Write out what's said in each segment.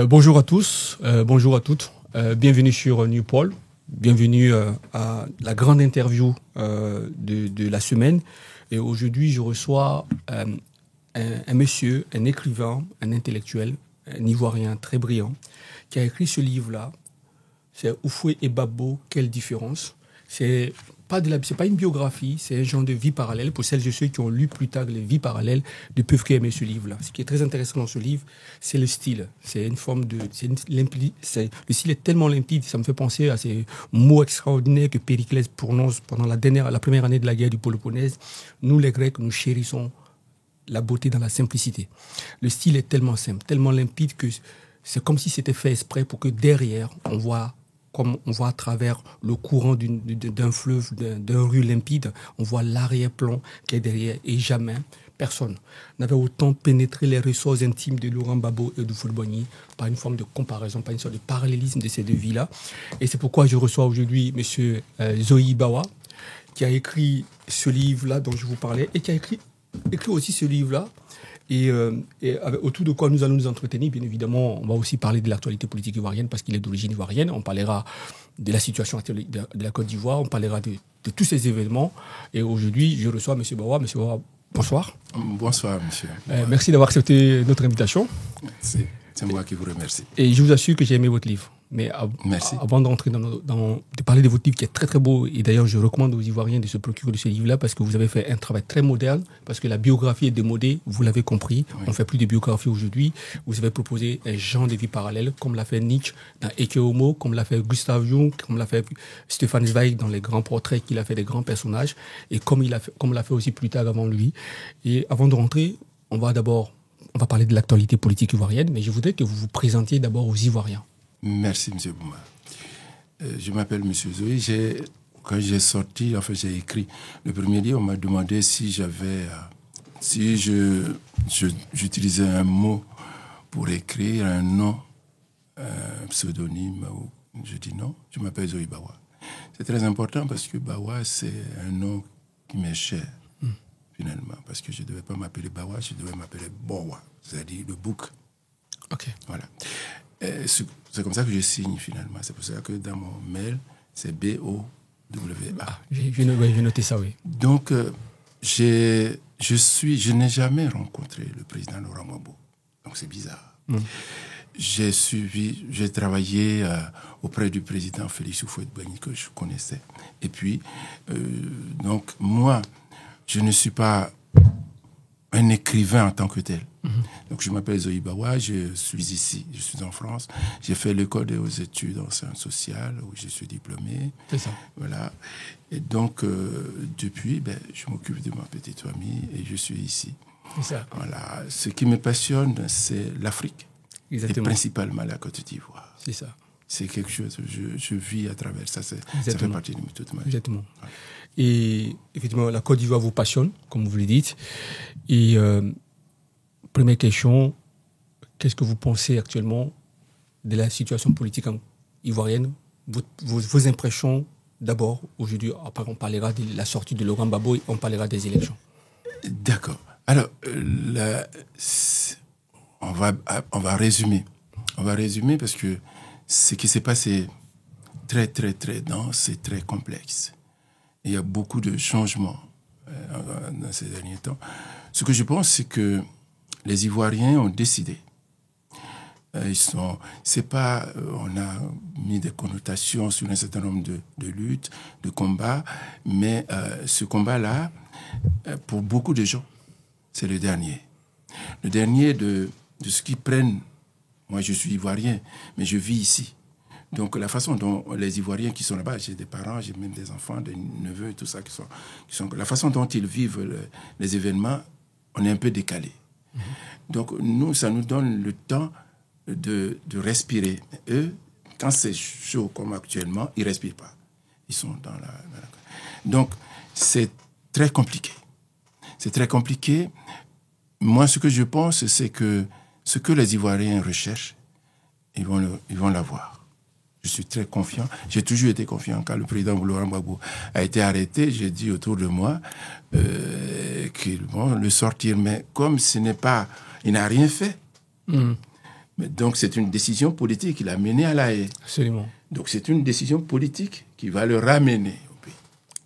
Bonjour à tous, bonjour à toutes. Bienvenue sur Newpol. Bienvenue à la grande interview de la semaine. Et aujourd'hui, je reçois un monsieur, un écrivain, un intellectuel, un Ivoirien très brillant, qui a écrit ce livre-là. C'est Houphouët et Babo, quelle différence. C'est pas une biographie, c'est un genre de vie parallèle. Pour celles et ceux qui ont lu plus tard les vies parallèles, ne peuvent qu'aimer ce livre-là. Ce qui est très intéressant dans ce livre, c'est le style. C'est une forme de... le style est tellement limpide, ça me fait penser à ces mots extraordinaires que Périclès prononce pendant la première année de la guerre du Péloponnèse. Nous, les Grecs, nous chérissons la beauté dans la simplicité. Le style est tellement simple, tellement limpide que c'est comme si c'était fait exprès pour que derrière, on voit à travers le courant d'un fleuve, d'un rue limpide, on voit l'arrière-plan qui est derrière. Et jamais personne n'avait autant pénétré les ressorts intimes de Laurent Gbagbo et de Houphouët-Boigny par une forme de comparaison, par une sorte de parallélisme de ces deux vies-là. Et c'est pourquoi je reçois aujourd'hui M. Zoï Bawa, qui a écrit ce livre-là dont je vous parlais, et qui a écrit aussi ce livre-là. Et autour de quoi nous allons nous entretenir, bien évidemment, on va aussi parler de l'actualité politique ivoirienne parce qu'il est d'origine ivoirienne. On parlera de la situation actuelle de la Côte d'Ivoire, on parlera de tous ces événements. Et aujourd'hui, je reçois M. Bawa. M. Bawa, bonsoir. Bonsoir, monsieur. Merci d'avoir accepté notre invitation. C'est moi qui vous remercie. Et je vous assure que j'ai aimé votre livre. Mais merci. Avant d'entrer de parler de votre livre qui est très très beau, et d'ailleurs je recommande aux Ivoiriens de se procurer de ce livre-là parce que vous avez fait un travail très moderne, parce que la biographie est démodée, vous l'avez compris, oui. On ne fait plus de biographie aujourd'hui. Vous avez proposé un genre de vie parallèle, comme l'a fait Nietzsche dans Ecce Homo, comme l'a fait Gustav Jung, comme l'a fait Stefan Zweig dans les grands portraits qu'il a fait des grands personnages, et comme l'a fait aussi plus tard avant lui. Et avant de rentrer, on va parler de l'actualité politique ivoirienne, mais je voudrais que vous vous présentiez d'abord aux Ivoiriens. Merci, M. Bouma. Je m'appelle M. Zoï. Quand j'ai sorti, j'ai écrit le premier livre, on m'a demandé si j'utilisais un mot pour écrire un nom, un pseudonyme. Je dis non, je m'appelle Zoï Bawa. C'est très important parce que Bawa, c'est un nom qui m'est cher, finalement. Parce que je ne devais pas m'appeler Bawa, je devais m'appeler Bowa, c'est-à-dire le bouc. Ok. Voilà. C'est comme ça que je signe finalement. C'est pour ça que dans mon mail, c'est B-O-W-A. J'ai noté ça, oui. Donc, je n'ai jamais rencontré le président Laurent Gbagbo. Donc, c'est bizarre. J'ai travaillé auprès du président Félix Houphouët-Boigny que je connaissais. Et puis, donc, moi, je ne suis pas un écrivain en tant que tel. Donc, je m'appelle Zoï Bawa, je suis ici, je suis en France. J'ai fait l'école des hautes études en sciences sociales, où je suis diplômé. C'est ça. Voilà. Et donc, depuis, je m'occupe de ma petite famille et je suis ici. C'est ça. Voilà. Ce qui me passionne, c'est l'Afrique. Exactement. Et principalement la Côte d'Ivoire. C'est ça. C'est quelque chose, je vis à travers ça. Ça fait partie de toute ma vie. Exactement. Ouais. Et effectivement, la Côte d'Ivoire vous passionne, comme vous le dites. Et première question, qu'est-ce que vous pensez actuellement de la situation politique ivoirienne? Vos impressions d'abord, aujourd'hui, après on parlera de la sortie de Laurent Gbagbo et on parlera des élections. D'accord. Alors, on va résumer. On va résumer parce que ce qui s'est passé est très, très, très dense et très complexe. Il y a beaucoup de changements dans ces derniers temps. Ce que je pense, c'est que les Ivoiriens ont décidé. On a mis des connotations sur un certain nombre de luttes, de combats, mais ce combat-là, pour beaucoup de gens, c'est le dernier. Le dernier de ce qu'ils prennent. Moi, je suis Ivoirien, mais je vis ici. Donc, la façon dont les Ivoiriens qui sont là-bas, j'ai des parents, j'ai même des enfants, des neveux, tout ça, la façon dont ils vivent les événements, on est un peu décalé. Donc, nous, ça nous donne le temps de respirer. Eux, quand c'est chaud comme actuellement, ils ne respirent pas. Ils sont dans la... Donc, c'est très compliqué. C'est très compliqué. Moi, ce que je pense, c'est que ce que les Ivoiriens recherchent, ils vont l'avoir. Je suis très confiant. J'ai toujours été confiant. Quand le président Laurent Gbagbo a été arrêté, j'ai dit autour de moi qu'ils vont le sortir. Mais comme il n'a rien fait, Mais donc, c'est une décision politique qui l'a mené à La Haye. Absolument. Donc, c'est une décision politique qui va le ramener au pays.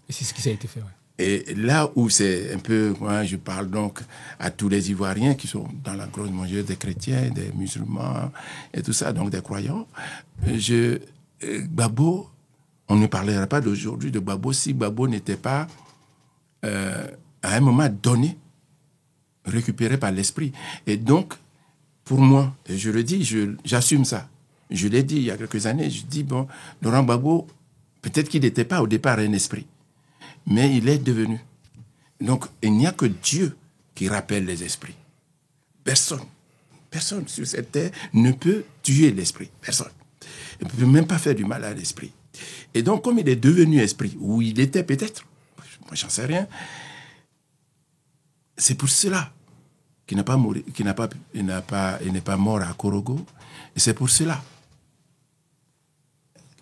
Et c'est ce qui a été fait, ouais. Et là où c'est un peu, moi je parle donc à tous les Ivoiriens qui sont dans la grosse majorité des chrétiens, des musulmans et tout ça, donc des croyants, Gbagbo, on ne parlera pas d'aujourd'hui de Gbagbo si Gbagbo n'était pas, à un moment donné, récupéré par l'esprit. Et donc, pour moi, et je le dis, j'assume ça. Je l'ai dit il y a quelques années, je dis, bon, Laurent Gbagbo, peut-être qu'il n'était pas au départ un esprit, mais il est devenu. Donc, il n'y a que Dieu qui rappelle les esprits. Personne sur cette terre ne peut tuer l'esprit. Personne. Il ne peut même pas faire du mal à l'esprit. Et donc, comme il est devenu esprit, ou il était peut-être, moi j'en sais rien, c'est pour cela qu'il n'est pas mort à Korogo. Et c'est pour cela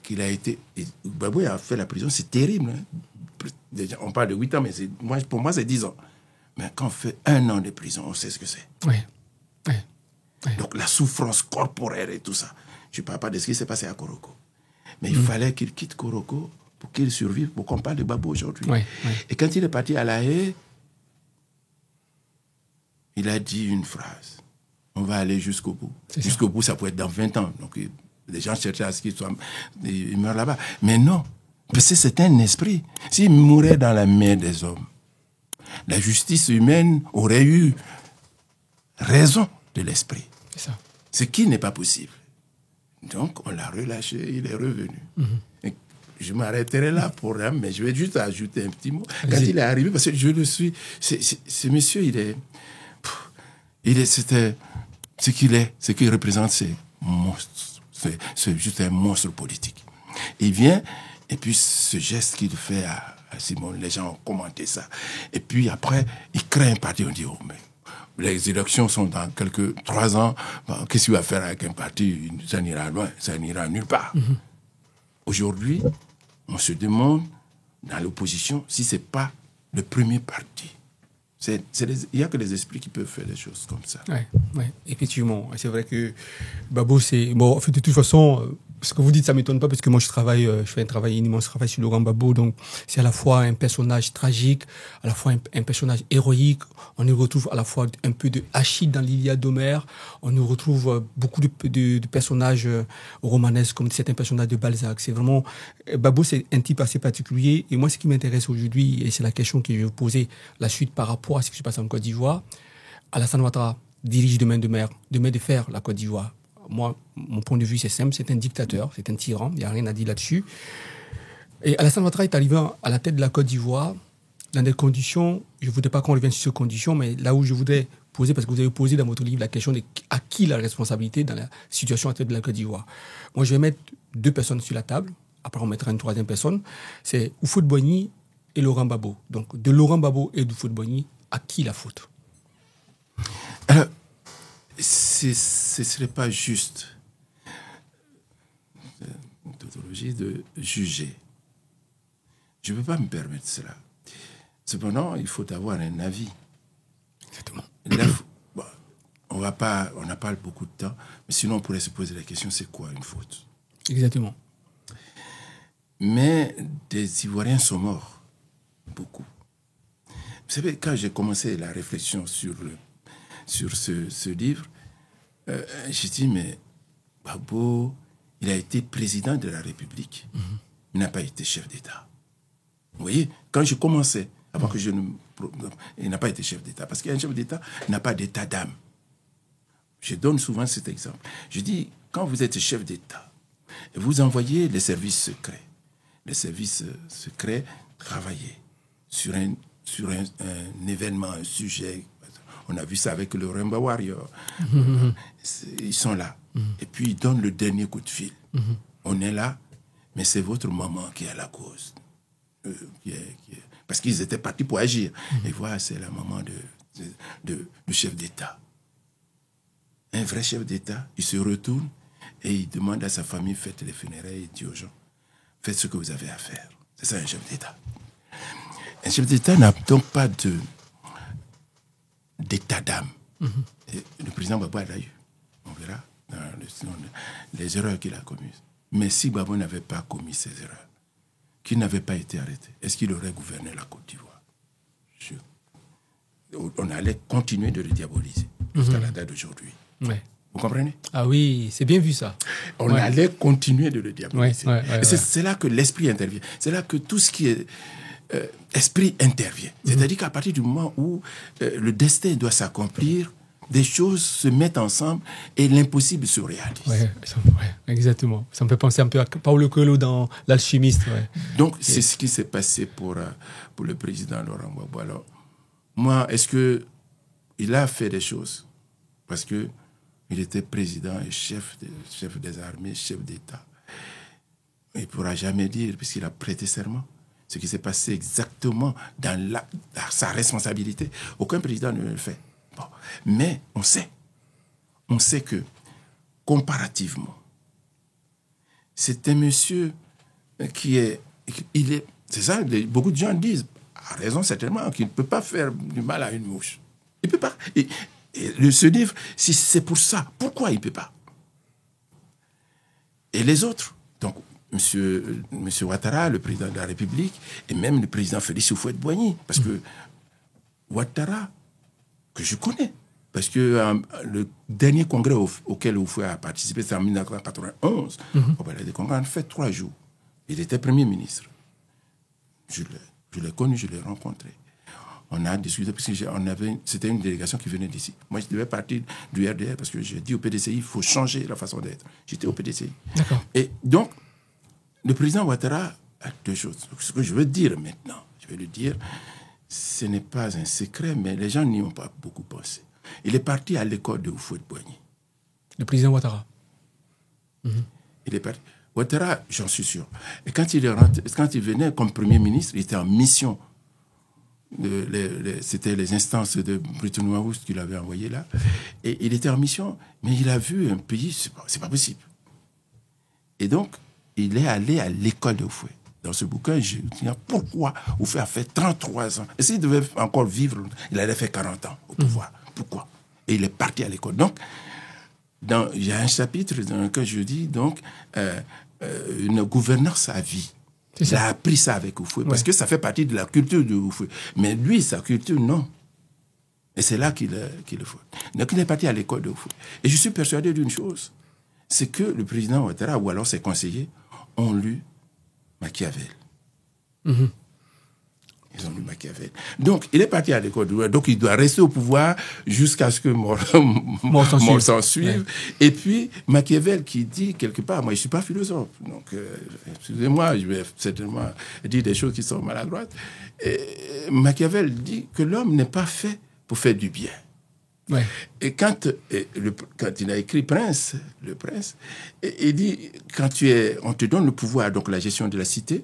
qu'il a été... Gbagbo a fait la prison, c'est terrible. Hein? On parle de 8 ans, mais pour moi, c'est 10 ans. Mais quand on fait 1 an de prison, on sait ce que c'est. Oui. Donc, la souffrance corporelle et tout ça. Je ne parle pas de ce qui s'est passé à Korogo. Mais il fallait qu'il quitte Korogo pour qu'il survive, pour qu'on parle de Gbagbo aujourd'hui. Et quand il est parti à La Haye, il a dit une phrase. On va aller jusqu'au bout. Jusqu'au bout, ça peut être dans 20 ans. Donc, les gens cherchaient à ce qu'il meure là-bas. Mais non. Parce que c'est un esprit. S'il mourait dans la main des hommes, la justice humaine aurait eu raison de l'esprit. C'est ça. Ce qui n'est pas possible. Donc, on l'a relâché, il est revenu. Et je m'arrêterai là pour rien, mais je vais juste ajouter un petit mot. Quand il est arrivé, parce que je le suis, ce monsieur, c'était ce qu'il est, ce qu'il représente, c'est monstre. C'est juste un monstre politique. Il vient. Et puis, ce geste qu'il fait à Simon, les gens ont commenté ça. Et puis, après, il crée un parti. On dit, oh, mais les élections sont dans 3 ans. Bon, qu'est-ce qu'il va faire avec un parti? Ça n'ira loin, ça n'ira nulle part. Aujourd'hui, on se demande, dans l'opposition, si ce n'est pas le premier parti. Il n'y a que les esprits qui peuvent faire des choses comme ça. Oui, effectivement. C'est vrai que Gbagbo, c'est... Bon, en fait, de toute façon... Ce que vous dites, ça m'étonne pas parce que moi je fais un immense travail sur Laurent Gbagbo, donc c'est à la fois un personnage tragique, à la fois un personnage héroïque. On y retrouve à la fois un peu de Achille dans l'Iliade d'Homère. On y retrouve beaucoup de personnages romanesques comme certains personnages de Balzac. C'est vraiment Gbagbo, c'est un type assez particulier. Et moi, ce qui m'intéresse aujourd'hui, et c'est la question que je vais vous poser la suite par rapport à ce qui se passe en Côte d'Ivoire, Alassane Ouattara dirige demain de fer la Côte d'Ivoire. Moi, mon point de vue, c'est simple, c'est un dictateur, c'est un tyran, il n'y a rien à dire là-dessus. Et Alassane Ouattara est arrivé à la tête de la Côte d'Ivoire dans des conditions, je ne voudrais pas qu'on revienne sur ces conditions, mais là où je voudrais poser, parce que vous avez posé dans votre livre la question de à qui la responsabilité dans la situation actuelle de la Côte d'Ivoire. Moi, je vais mettre 2 personnes sur la table, après on mettra une 3e personne, c'est Houphouët-Boigny et Laurent Gbagbo. Donc, de Laurent Gbagbo et d'Houphouët-Boigny, à qui la faute? Alors, ce ne serait pas juste une tautologie de juger. Je ne peux pas me permettre cela. Cependant, il faut avoir un avis. Exactement. Là, on n'a pas beaucoup de temps, mais sinon on pourrait se poser la question, c'est quoi une faute? Exactement. Mais des Ivoiriens sont morts. Beaucoup. Vous savez, quand j'ai commencé la réflexion sur ce livre, j'ai dit, mais Gbagbo, il a été président de la République. Il n'a pas été chef d'État. Vous voyez, quand je commençais, avant que je ne... Il n'a pas été chef d'État, parce qu'un chef d'État n'a pas d'état d'âme. Je donne souvent cet exemple. Je dis, quand vous êtes chef d'État, vous envoyez les services secrets. Les services secrets travailler sur un événement, un sujet. On a vu ça avec le Rainbow Warrior. Ils sont là. Et puis, ils donnent le dernier coup de fil. On est là, mais c'est votre maman qui est à la cause. Parce qu'ils étaient partis pour agir. Et voilà, c'est la maman du chef d'État. Un vrai chef d'État, il se retourne et il demande à sa famille, faites les funérailles, il dit aux gens, faites ce que vous avez à faire. C'est ça un chef d'État. Un chef d'État n'a donc pas d'état d'âme. Et le président Gbagbo l'a eu. On verra dans les erreurs qu'il a commises. Mais si Gbagbo n'avait pas commis ces erreurs, qu'il n'avait pas été arrêté, est-ce qu'il aurait gouverné la Côte d'Ivoire? On allait continuer de le diaboliser jusqu'à la date d'aujourd'hui. Ouais. Vous comprenez? Ah oui, c'est bien vu ça. On allait continuer de le diaboliser. Ouais, c'est là que l'esprit intervient. C'est là que tout ce qui est esprit intervient. C'est-à-dire qu'à partir du moment où le destin doit s'accomplir, des choses se mettent ensemble et l'impossible se réalise. Ouais, exactement. Ça me fait penser un peu à Paulo Coelho dans L'Alchimiste. Ouais. Donc, c'est ce qui s'est passé pour le président Laurent Gbagbo. Alors, moi, est-ce qu'il a fait des choses? Parce qu'il était président et chef des armées, chef d'État. Il ne pourra jamais dire, puisqu'il a prêté serment, ce qui s'est passé exactement dans sa responsabilité. Aucun président ne le fait. Bon. Mais on sait que, comparativement, c'est un monsieur c'est ça, beaucoup de gens disent, à raison certainement, qu'il ne peut pas faire du mal à une mouche. Il ne peut pas. Et se dire, si c'est pour ça, pourquoi il ne peut pas? Et les autres, donc, Monsieur Ouattara, le président de la République, et même le président Félix Houphouët-Boigny, parce que Ouattara, que je connais, parce que le dernier congrès auquel Houphouët a participé, c'est en 1991, au Palais des Congrès, en fait 3 jours. Il était Premier ministre. Je l'ai connu, je l'ai rencontré. On a discuté, parce que c'était une délégation qui venait d'ici. Moi, je devais partir du RDR, parce que j'ai dit au PDCI, il faut changer la façon d'être. J'étais au PDCI. D'accord. Et donc, le président Ouattara a 2 choses. Ce que je veux dire maintenant, je vais le dire, ce n'est pas un secret, mais les gens n'y ont pas beaucoup pensé. Il est parti à l'école de Houphouët-Boigny. Le président Ouattara. Il est parti. Ouattara, j'en suis sûr. Et quand il venait comme Premier ministre, il était en mission. C'était les instances de Bretton Woods qu'il avait envoyé là. Et il était en mission, mais il a vu un pays, c'est pas possible. Et donc, il est allé à l'école de Houphouët. Dans ce bouquin, je me dis, pourquoi Houphouët a fait 33 ans? Et s'il devait encore vivre, il allait faire 40 ans au pouvoir. Pourquoi? Et il est parti à l'école. Donc, il y a un chapitre dans lequel je dis, donc, une gouvernance à vie. Il a appris ça avec Houphouët, parce que ça fait partie de la culture de Houphouët. Mais lui, sa culture, non. Et c'est là qu'il le faut. Donc, il est parti à l'école de Houphouët. Et je suis persuadé d'une chose, c'est que le président Ouattara, ou alors ses conseillers, ont lu Machiavel. Ils ont lu Machiavel. Donc, il est parti à l'école de Houphouët. Donc, il doit rester au pouvoir jusqu'à ce que mort s'en suive. Et puis, Machiavel qui dit quelque part, moi, je ne suis pas philosophe. Donc, excusez-moi, je vais certainement dire des choses qui sont maladroites. Machiavel dit que l'homme n'est pas fait pour faire du bien. Ouais. Et quand il a écrit le prince, il dit, on te donne le pouvoir, donc la gestion de la cité,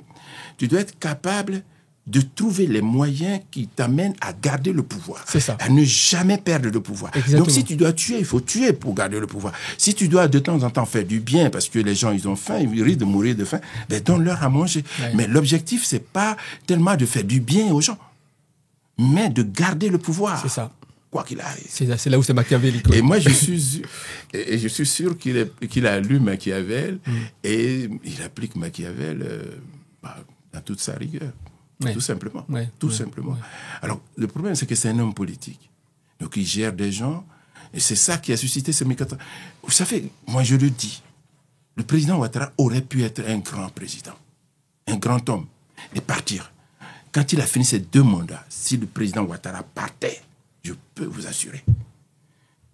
tu dois être capable de trouver les moyens qui t'amènent à garder le pouvoir. C'est ça. À ne jamais perdre le pouvoir. Exactement. Donc si tu dois tuer, il faut tuer pour garder le pouvoir. Si tu dois de temps en temps faire du bien, parce que les gens, ils ont faim, ils risquent de mourir de faim, ben donne-leur à manger. Ouais. Mais l'objectif, c'est pas tellement de faire du bien aux gens, mais de garder le pouvoir. C'est ça. Quoi qu'il arrive. C'est là où c'est machiavélique. Et moi, je suis sûr qu'il a lu Machiavel et il applique Machiavel dans toute sa rigueur. Ouais. Tout simplement. Ouais. Tout simplement. Ouais. Alors, le problème, c'est que c'est un homme politique. Donc, il gère des gens et c'est ça qui a suscité ce mécontentement. Vous savez, moi, je le dis, le président Ouattara aurait pu être un grand président, un grand homme et partir. Quand il a fini ses 2 mandats, si le président Ouattara partait, je peux vous assurer,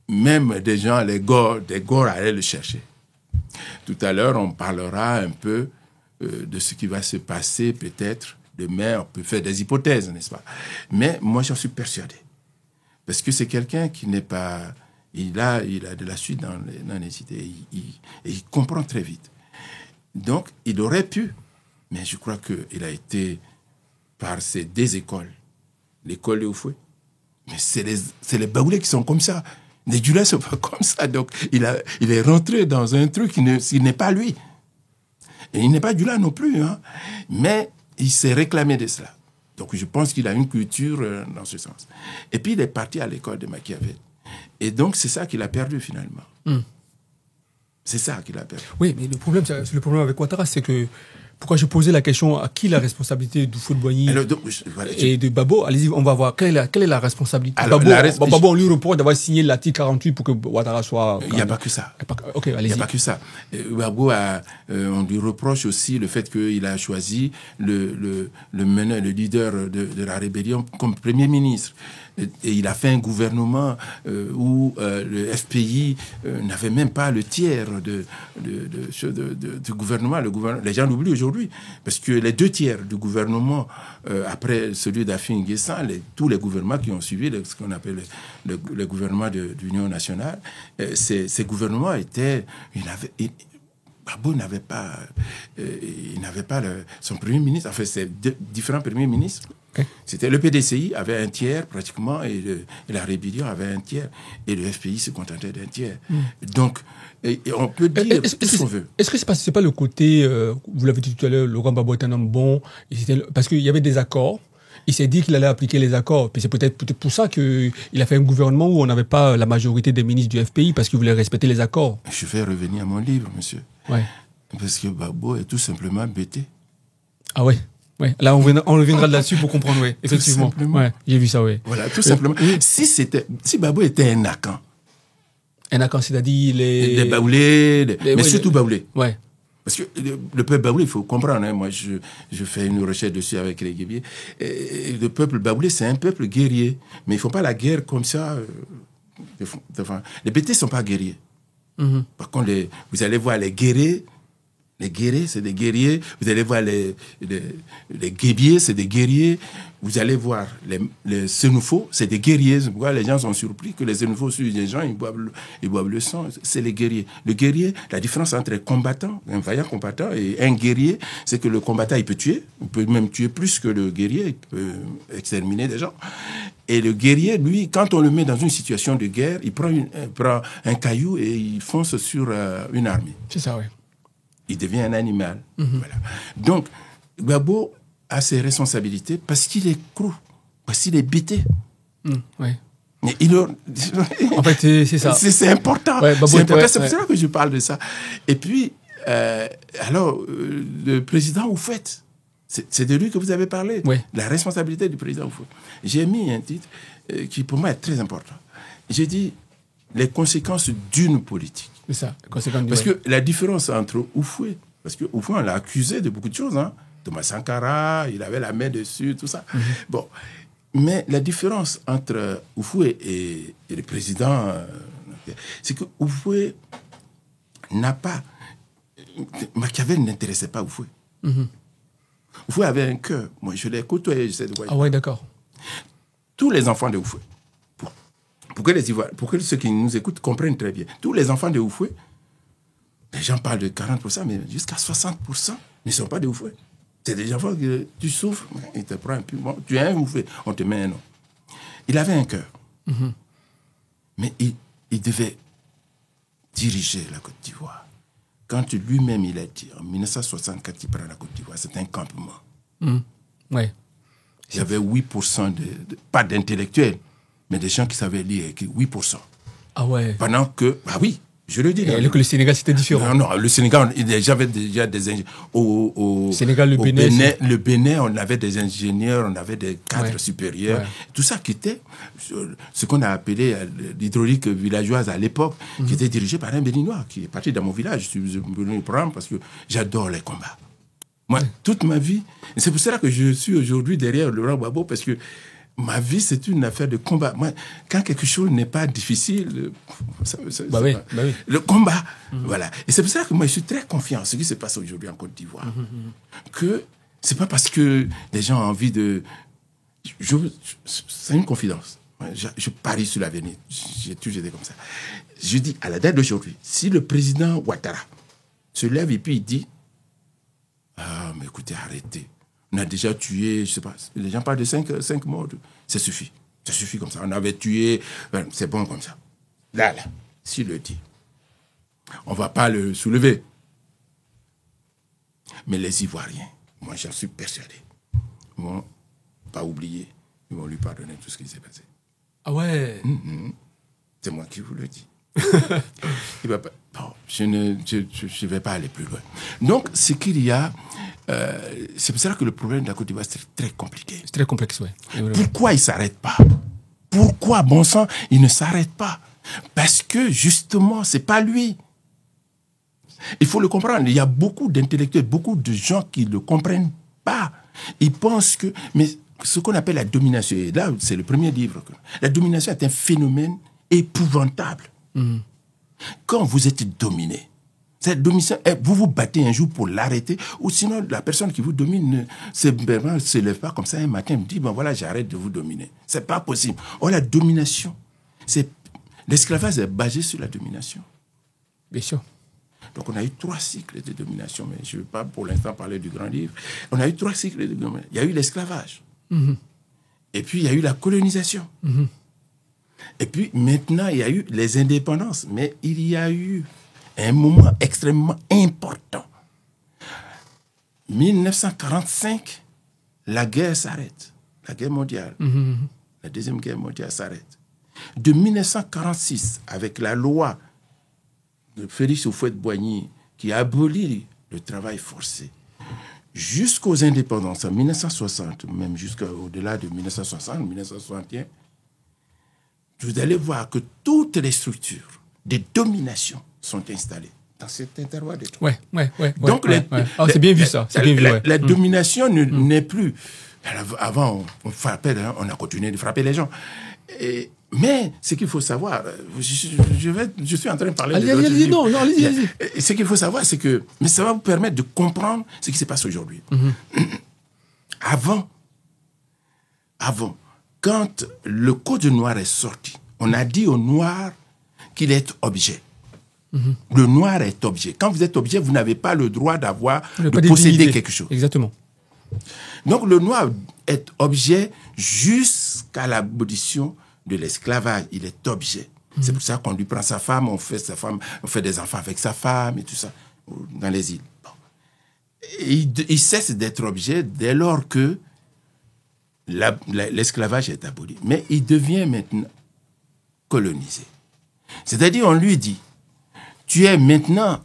même des gens, des Gors allaient le chercher. Tout à l'heure, on parlera un peu de ce qui va se passer peut-être demain. On peut faire des hypothèses, n'est-ce pas? Mais moi, j'en suis persuadé. Parce que c'est quelqu'un qui n'est pas... Il a de la suite dans les idées. Et il comprend très vite. Donc, il aurait pu, mais je crois qu'il a été par ces 2 écoles. L'école de Houphouët. Mais c'est les Baoulés qui sont comme ça. Les Dioula ne sont pas comme ça. Donc, il est rentré dans un truc qui n'est pas lui. Et il n'est pas Dioula non plus. Hein. Mais il s'est réclamé de cela. Donc, je pense qu'il a une culture dans ce sens. Et puis, il est parti à l'école de Machiavel. Et donc, c'est ça qu'il a perdu finalement. C'est ça qu'il a perdu. Oui, mais le problème avec Ouattara, c'est que pourquoi je posais la question à qui la responsabilité d'Houphouët-Boigny et de Gbagbo. Allez-y, on va voir quelle est la responsabilité. Gbagbo, on lui reproche d'avoir signé l'article 48 pour que Ouattara soit... Il n'y a pas que ça. Ok, allez-y. Il n'y a pas que ça. Gbagbo, on lui reproche aussi le fait qu'il a choisi le meneur, le leader de la rébellion comme Premier ministre. Et il a fait un gouvernement où le FPI n'avait même pas le tiers du gouvernement. Les gens l'oublient aujourd'hui. Parce que les 2 tiers du gouvernement, après celui d'Afin Guessan, tous les gouvernements qui ont suivi, ce qu'on appelle le gouvernement de l'Union nationale, ces gouvernements étaient... Gbagbo n'avait pas, son premier ministre, enfin, c'est différents premiers ministres. Okay. C'était le PDCI avait un tiers pratiquement et la rébellion avait un tiers et le FPI se contentait d'un tiers. Donc, et on peut dire tout ce qu'on veut. Est-ce que c'est pas le côté, vous l'avez dit tout à l'heure, Laurent Gbagbo est un homme bon, parce qu'il y avait des accords. Il s'est dit qu'il allait appliquer les accords. Puis c'est peut-être pour ça qu'il a fait un gouvernement où on n'avait pas la majorité des ministres du FPI parce qu'il voulait respecter les accords. Je vais revenir à mon livre, monsieur. Ouais. Parce que Gbagbo est tout simplement bêté. Ah ouais. Ouais. Là, on reviendra là-dessus pour comprendre, oui. Effectivement. Ouais, j'ai vu ça, oui. Voilà, tout simplement. Si Gbagbo était un Akan. Un Akan, c'est-à-dire les Baoulés, mais surtout Baoulés. Ouais. Parce que le peuple baoulé, il faut comprendre, hein, moi je fais une recherche dessus avec les guerriers. Le peuple baoulé, c'est un peuple guerrier. Mais ils ne font pas la guerre comme ça. Les Bétés ne sont pas guerriers. Mm-hmm. Par contre, vous allez voir les guerriers. Les guerriers, c'est des guerriers. Vous allez voir les guébiers, c'est des guerriers. Vous allez voir les Sénoufos, c'est des guerriers. C'est pourquoi les gens sont surpris que les Sénoufos suivent les gens, ils boivent le sang. C'est les guerriers. Le guerrier, la différence entre un combattant, un vaillant combattant et un guerrier, c'est que le combattant, il peut tuer. Il peut même tuer plus que le guerrier. Il peut exterminer des gens. Et le guerrier, lui, quand on le met dans une situation de guerre, il prend un caillou et il fonce sur une armée. C'est ça, oui. Il devient un animal. Mm-hmm. Voilà. Donc, Gbagbo a ses responsabilités parce qu'il est crou, parce qu'il est bêté. Ouais. En fait, c'est ça. C'est important. Ouais, c'est important. C'est pour ça que je parle de ça. Et puis, alors, le président Houphouët, c'est de lui que vous avez parlé. Ouais. La responsabilité du président Houphouët. J'ai mis un titre qui, pour moi, est très important. J'ai dit les conséquences d'une politique. C'est ça. Parce que la différence entre Houphouët, parce que Houphouët, on l'a accusé de beaucoup de choses, hein. Thomas Sankara, il avait la main dessus, tout ça. Mm-hmm. Bon, mais la différence entre Houphouët et le président, c'est que Houphouët n'a pas... Machiavel n'intéressait pas Houphouët. Mm-hmm. Houphouët avait un cœur. Moi, je l'ai côtoyé, je sais de quoi il parle. Ah ouais, d'accord. Tous les enfants de Houphouët, pour que ceux qui nous écoutent comprennent très bien, tous les enfants de Houphouët, les gens parlent de 40%, mais jusqu'à 60% ne sont pas de Houphouët. C'est des enfants que tu souffres, il te prend un peu, bon, tu es un Houphouët, on te met un nom. Il avait un cœur, mais il devait diriger la Côte d'Ivoire. Quand lui-même, il a dit, en 1964, qu'il prend la Côte d'Ivoire, c'est un campement. Ouais. Il y avait 8%, pas d'intellectuels, mais des gens qui savaient lire et écrire, 8%. Ah ouais. Pendant que, oui, je le dis. Et que le Sénégal, c'était différent. Non, le Sénégal, j'avais déjà des ingénieurs. Au Sénégal, le Bénin, on avait des ingénieurs, on avait des cadres supérieurs. Ouais. Tout ça qui était ce qu'on a appelé l'hydraulique villageoise à l'époque, qui était dirigé par un Béninois, qui est parti dans mon village. Je suis venu le prendre parce que j'adore les combats. Moi, toute ma vie, et c'est pour cela que je suis aujourd'hui derrière Laurent Gbagbo, parce que ma vie, c'est une affaire de combat. Moi, quand quelque chose n'est pas difficile, oui. Le combat, voilà. Et c'est pour ça que moi, je suis très confiant en ce qui se passe aujourd'hui en Côte d'Ivoire. Que c'est pas parce que les gens ont envie de... c'est une confidence. Je parie sur l'avenir. J'ai toujours été comme ça. Je dis, à la date d'aujourd'hui, si le président Ouattara se lève et puis il dit, ah, mais écoutez, arrêtez. On a déjà tué, je sais pas, les gens parlent de 5 morts. Ça suffit. Ça suffit comme ça. On avait tué, c'est bon comme ça. Là, s'il le dit, on ne va pas le soulever. Mais les Ivoiriens, moi j'en suis persuadé, ils ne vont pas oublier, ils vont lui pardonner tout ce qui s'est passé. Ah ouais. C'est moi qui vous le dis. Il va pas... Bon, je ne vais pas aller plus loin. Donc, ce qu'il y a, c'est pour ça que le problème de la Côte d'Ivoire, c'est très compliqué. C'est très complexe, oui. Pourquoi il ne s'arrête pas? Pourquoi, bon sang, il ne s'arrête pas? Parce que, justement, ce n'est pas lui. Il faut le comprendre. Il y a beaucoup d'intellectuels, beaucoup de gens qui ne le comprennent pas. Ils pensent que... Mais ce qu'on appelle la domination, et là, c'est le premier livre. La domination est un phénomène épouvantable. Quand vous êtes dominé, cette domination, vous vous battez un jour pour l'arrêter, ou sinon la personne qui vous domine ne se lève pas comme ça un matin et me dit, bon voilà, j'arrête de vous dominer. C'est pas possible. Or, la domination, l'esclavage est basé sur la domination. Bien sûr. Donc, on a eu 3 cycles de domination, mais je ne veux pas pour l'instant parler du grand livre. On a eu 3 cycles de domination. Il y a eu l'esclavage. Et puis, il y a eu la colonisation. Et puis, maintenant, il y a eu les indépendances. Mais il y a eu un moment extrêmement important. 1945, la guerre s'arrête. La guerre mondiale. La Deuxième Guerre mondiale s'arrête. De 1946, avec la loi de Félix Houphouët-Boigny qui abolit le travail forcé, jusqu'aux indépendances en 1960, même jusqu'au-delà de 1960, 1961, vous allez voir que toutes les structures de domination sont installées dans cet intervalle de temps. Donc, c'est bien vu ça. C'est bien vu, la domination n'est plus... Avant, on frappait, on a continué de frapper les gens. Mais ce qu'il faut savoir, je suis en train de parler... Allez-y. Ce qu'il faut savoir, c'est que... Mais ça va vous permettre de comprendre ce qui se passe aujourd'hui. Avant, quand le Code noir est sorti, on a dit au noir qu'il est objet. Le noir est objet. Quand vous êtes objet, vous n'avez pas le droit de posséder quelque chose. Exactement. Donc le noir est objet jusqu'à l'abolition de l'esclavage. Il est objet. C'est pour ça qu'on lui prend sa femme, on fait des enfants avec sa femme et tout ça, dans les îles. Bon. Il cesse d'être objet dès lors que l'esclavage est aboli. Mais il devient maintenant colonisé. C'est-à-dire, on lui dit, tu es maintenant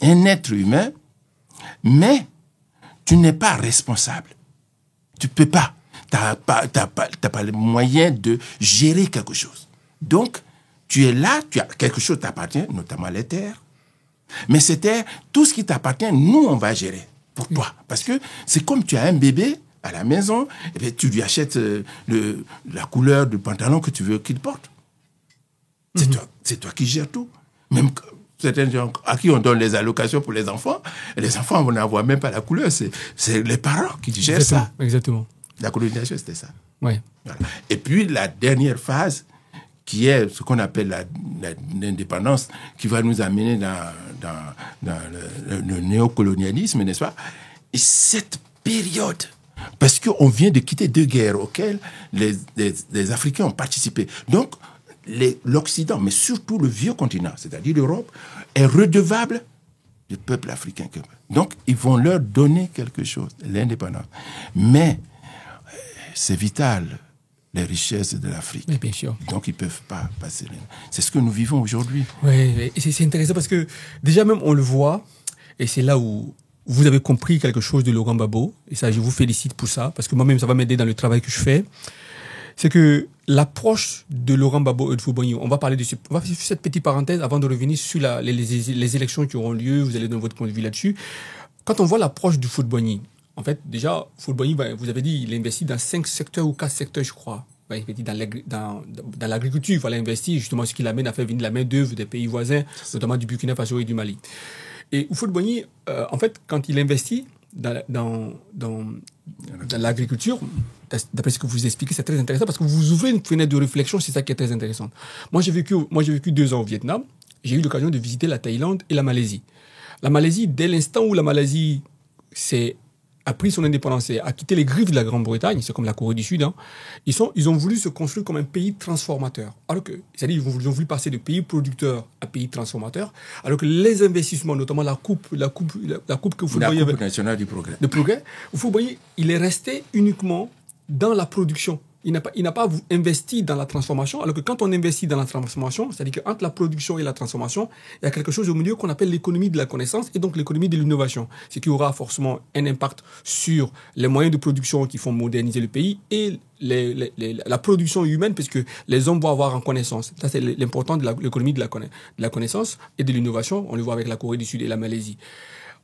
un être humain, mais tu n'es pas responsable. Tu ne peux pas. Tu n'as pas le moyen de gérer quelque chose. Donc, tu es là, quelque chose t'appartient, notamment les terres. Mais ces terres, tout ce qui t'appartient, nous, on va gérer pour toi. Parce que c'est comme tu as un bébé à la maison, et bien tu lui achètes la couleur du pantalon que tu veux qu'il porte. C'est toi qui gères tout. Même certains gens à qui on donne les allocations pour les enfants, on n'en voit même pas la couleur. C'est les parents qui gèrent ça. Exactement. La colonisation, c'était ça. Ouais. Voilà. Et puis, la dernière phase, qui est ce qu'on appelle l'indépendance, qui va nous amener dans le néocolonialisme, n'est-ce pas? Et cette période, parce qu'on vient de quitter 2 guerres auxquelles les Africains ont participé. Donc, l'Occident, mais surtout le vieux continent, c'est-à-dire l'Europe, est redevable du peuple africain. Donc, ils vont leur donner quelque chose, l'indépendance. Mais c'est vital, les richesses de l'Afrique. Mais bien sûr. Donc, ils ne peuvent pas passer. C'est ce que nous vivons aujourd'hui. Oui, et c'est intéressant parce que déjà même, on le voit, et c'est là où vous avez compris quelque chose de Laurent Gbagbo, et ça, je vous félicite pour ça, parce que moi-même, ça va m'aider dans le travail que je fais. C'est que l'approche de Laurent Gbagbo et de Houphouët-Boigny, on va faire cette petite parenthèse avant de revenir sur les élections qui auront lieu, vous allez donner votre point de vue là-dessus. Quand on voit l'approche du Houphouët-Boigny, en fait, déjà, Houphouët-Boigny, vous avez dit, il a investi dans 5 secteurs ou 4 secteurs, je crois. Il a investi dans l'agriculture, il fallait investir, justement, ce qui l'amène à faire venir la main-d'œuvre des pays voisins, notamment du Burkina Faso et du Mali. Et Houphouët-Boigny, en fait, quand il investit dans l'agriculture, d'après ce que vous expliquez, c'est très intéressant parce que vous ouvrez une fenêtre de réflexion, c'est ça qui est très intéressant. Moi, j'ai vécu 2 ans au Vietnam. J'ai eu l'occasion de visiter la Thaïlande et la Malaisie. La Malaisie, dès l'instant où la Malaisie a pris son indépendance et a quitté les griffes de la Grande-Bretagne, c'est comme la Corée du Sud, hein, ils ont voulu se construire comme un pays transformateur. Alors que, c'est-à-dire, ils ont voulu passer de pays producteur à pays transformateur, alors que les investissements, notamment la coupe que vous voyez... La Coupe nationale du progrès. Le progrès, vous voyez, il est resté uniquement dans la production. il n'a pas investi dans la transformation, alors que quand on investit dans la transformation, c'est-à-dire qu'entre la production et la transformation, il y a quelque chose au milieu qu'on appelle l'économie de la connaissance et donc l'économie de l'innovation, ce qui aura forcément un impact sur les moyens de production qui font moderniser le pays et la production humaine, puisque les hommes vont avoir en connaissance. Ça, c'est l'important de l'économie de la connaissance et de l'innovation. On le voit avec la Corée du Sud et la Malaisie.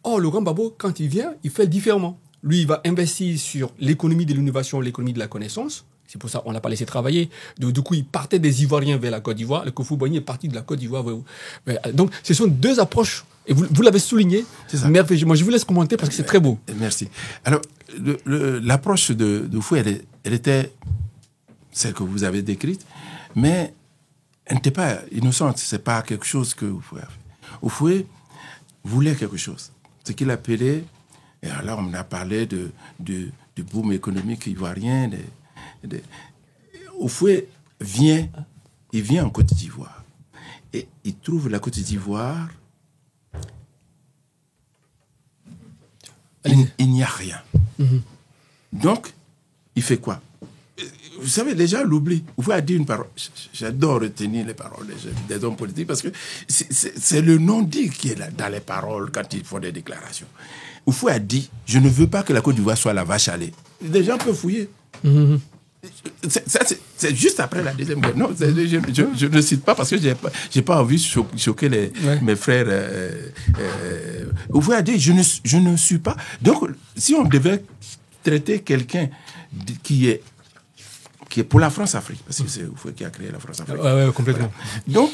Or, Laurent Gbagbo, quand il vient, il fait différemment. Lui, il va investir sur l'économie de l'innovation, l'économie de la connaissance. C'est pour ça qu'on ne l'a pas laissé travailler. Du coup, il partait des Ivoiriens vers la Côte d'Ivoire. Le Houphouët-Boigny est parti de la Côte d'Ivoire. Donc, ce sont deux approches. Et vous l'avez souligné merveilleusement. Je vous laisse commenter parce que c'est très beau. Merci. Alors, l'approche de Houphouët, elle était celle que vous avez décrite, mais elle n'était pas innocente. Ce n'est pas quelque chose que Houphouët a fait. Houphouët voulait quelque chose. Ce qu'il appelait, et alors on a parlé de boom économique ivoirien. Houphouët vient en Côte d'Ivoire et il trouve la Côte d'Ivoire, il n'y a rien. Donc, il fait quoi? Vous savez, les gens l'oublient. Houphouët a dit une parole. J'adore retenir les paroles des hommes politiques parce que c'est le non-dit qui est là, dans les paroles quand ils font des déclarations. Houphouët a dit, je ne veux pas que la Côte d'Ivoire soit la vache à lait. Les gens peuvent fouiller. C'est juste après la Deuxième Guerre. Non, je ne cite pas parce que j'ai pas envie de choquer mes frères. Houphouët a dit, je ne suis pas... Donc, si on devait traiter quelqu'un qui est pour la France-Afrique, parce que c'est Houphouët qui a créé la France-Afrique. Oui, complètement. Voilà. Donc,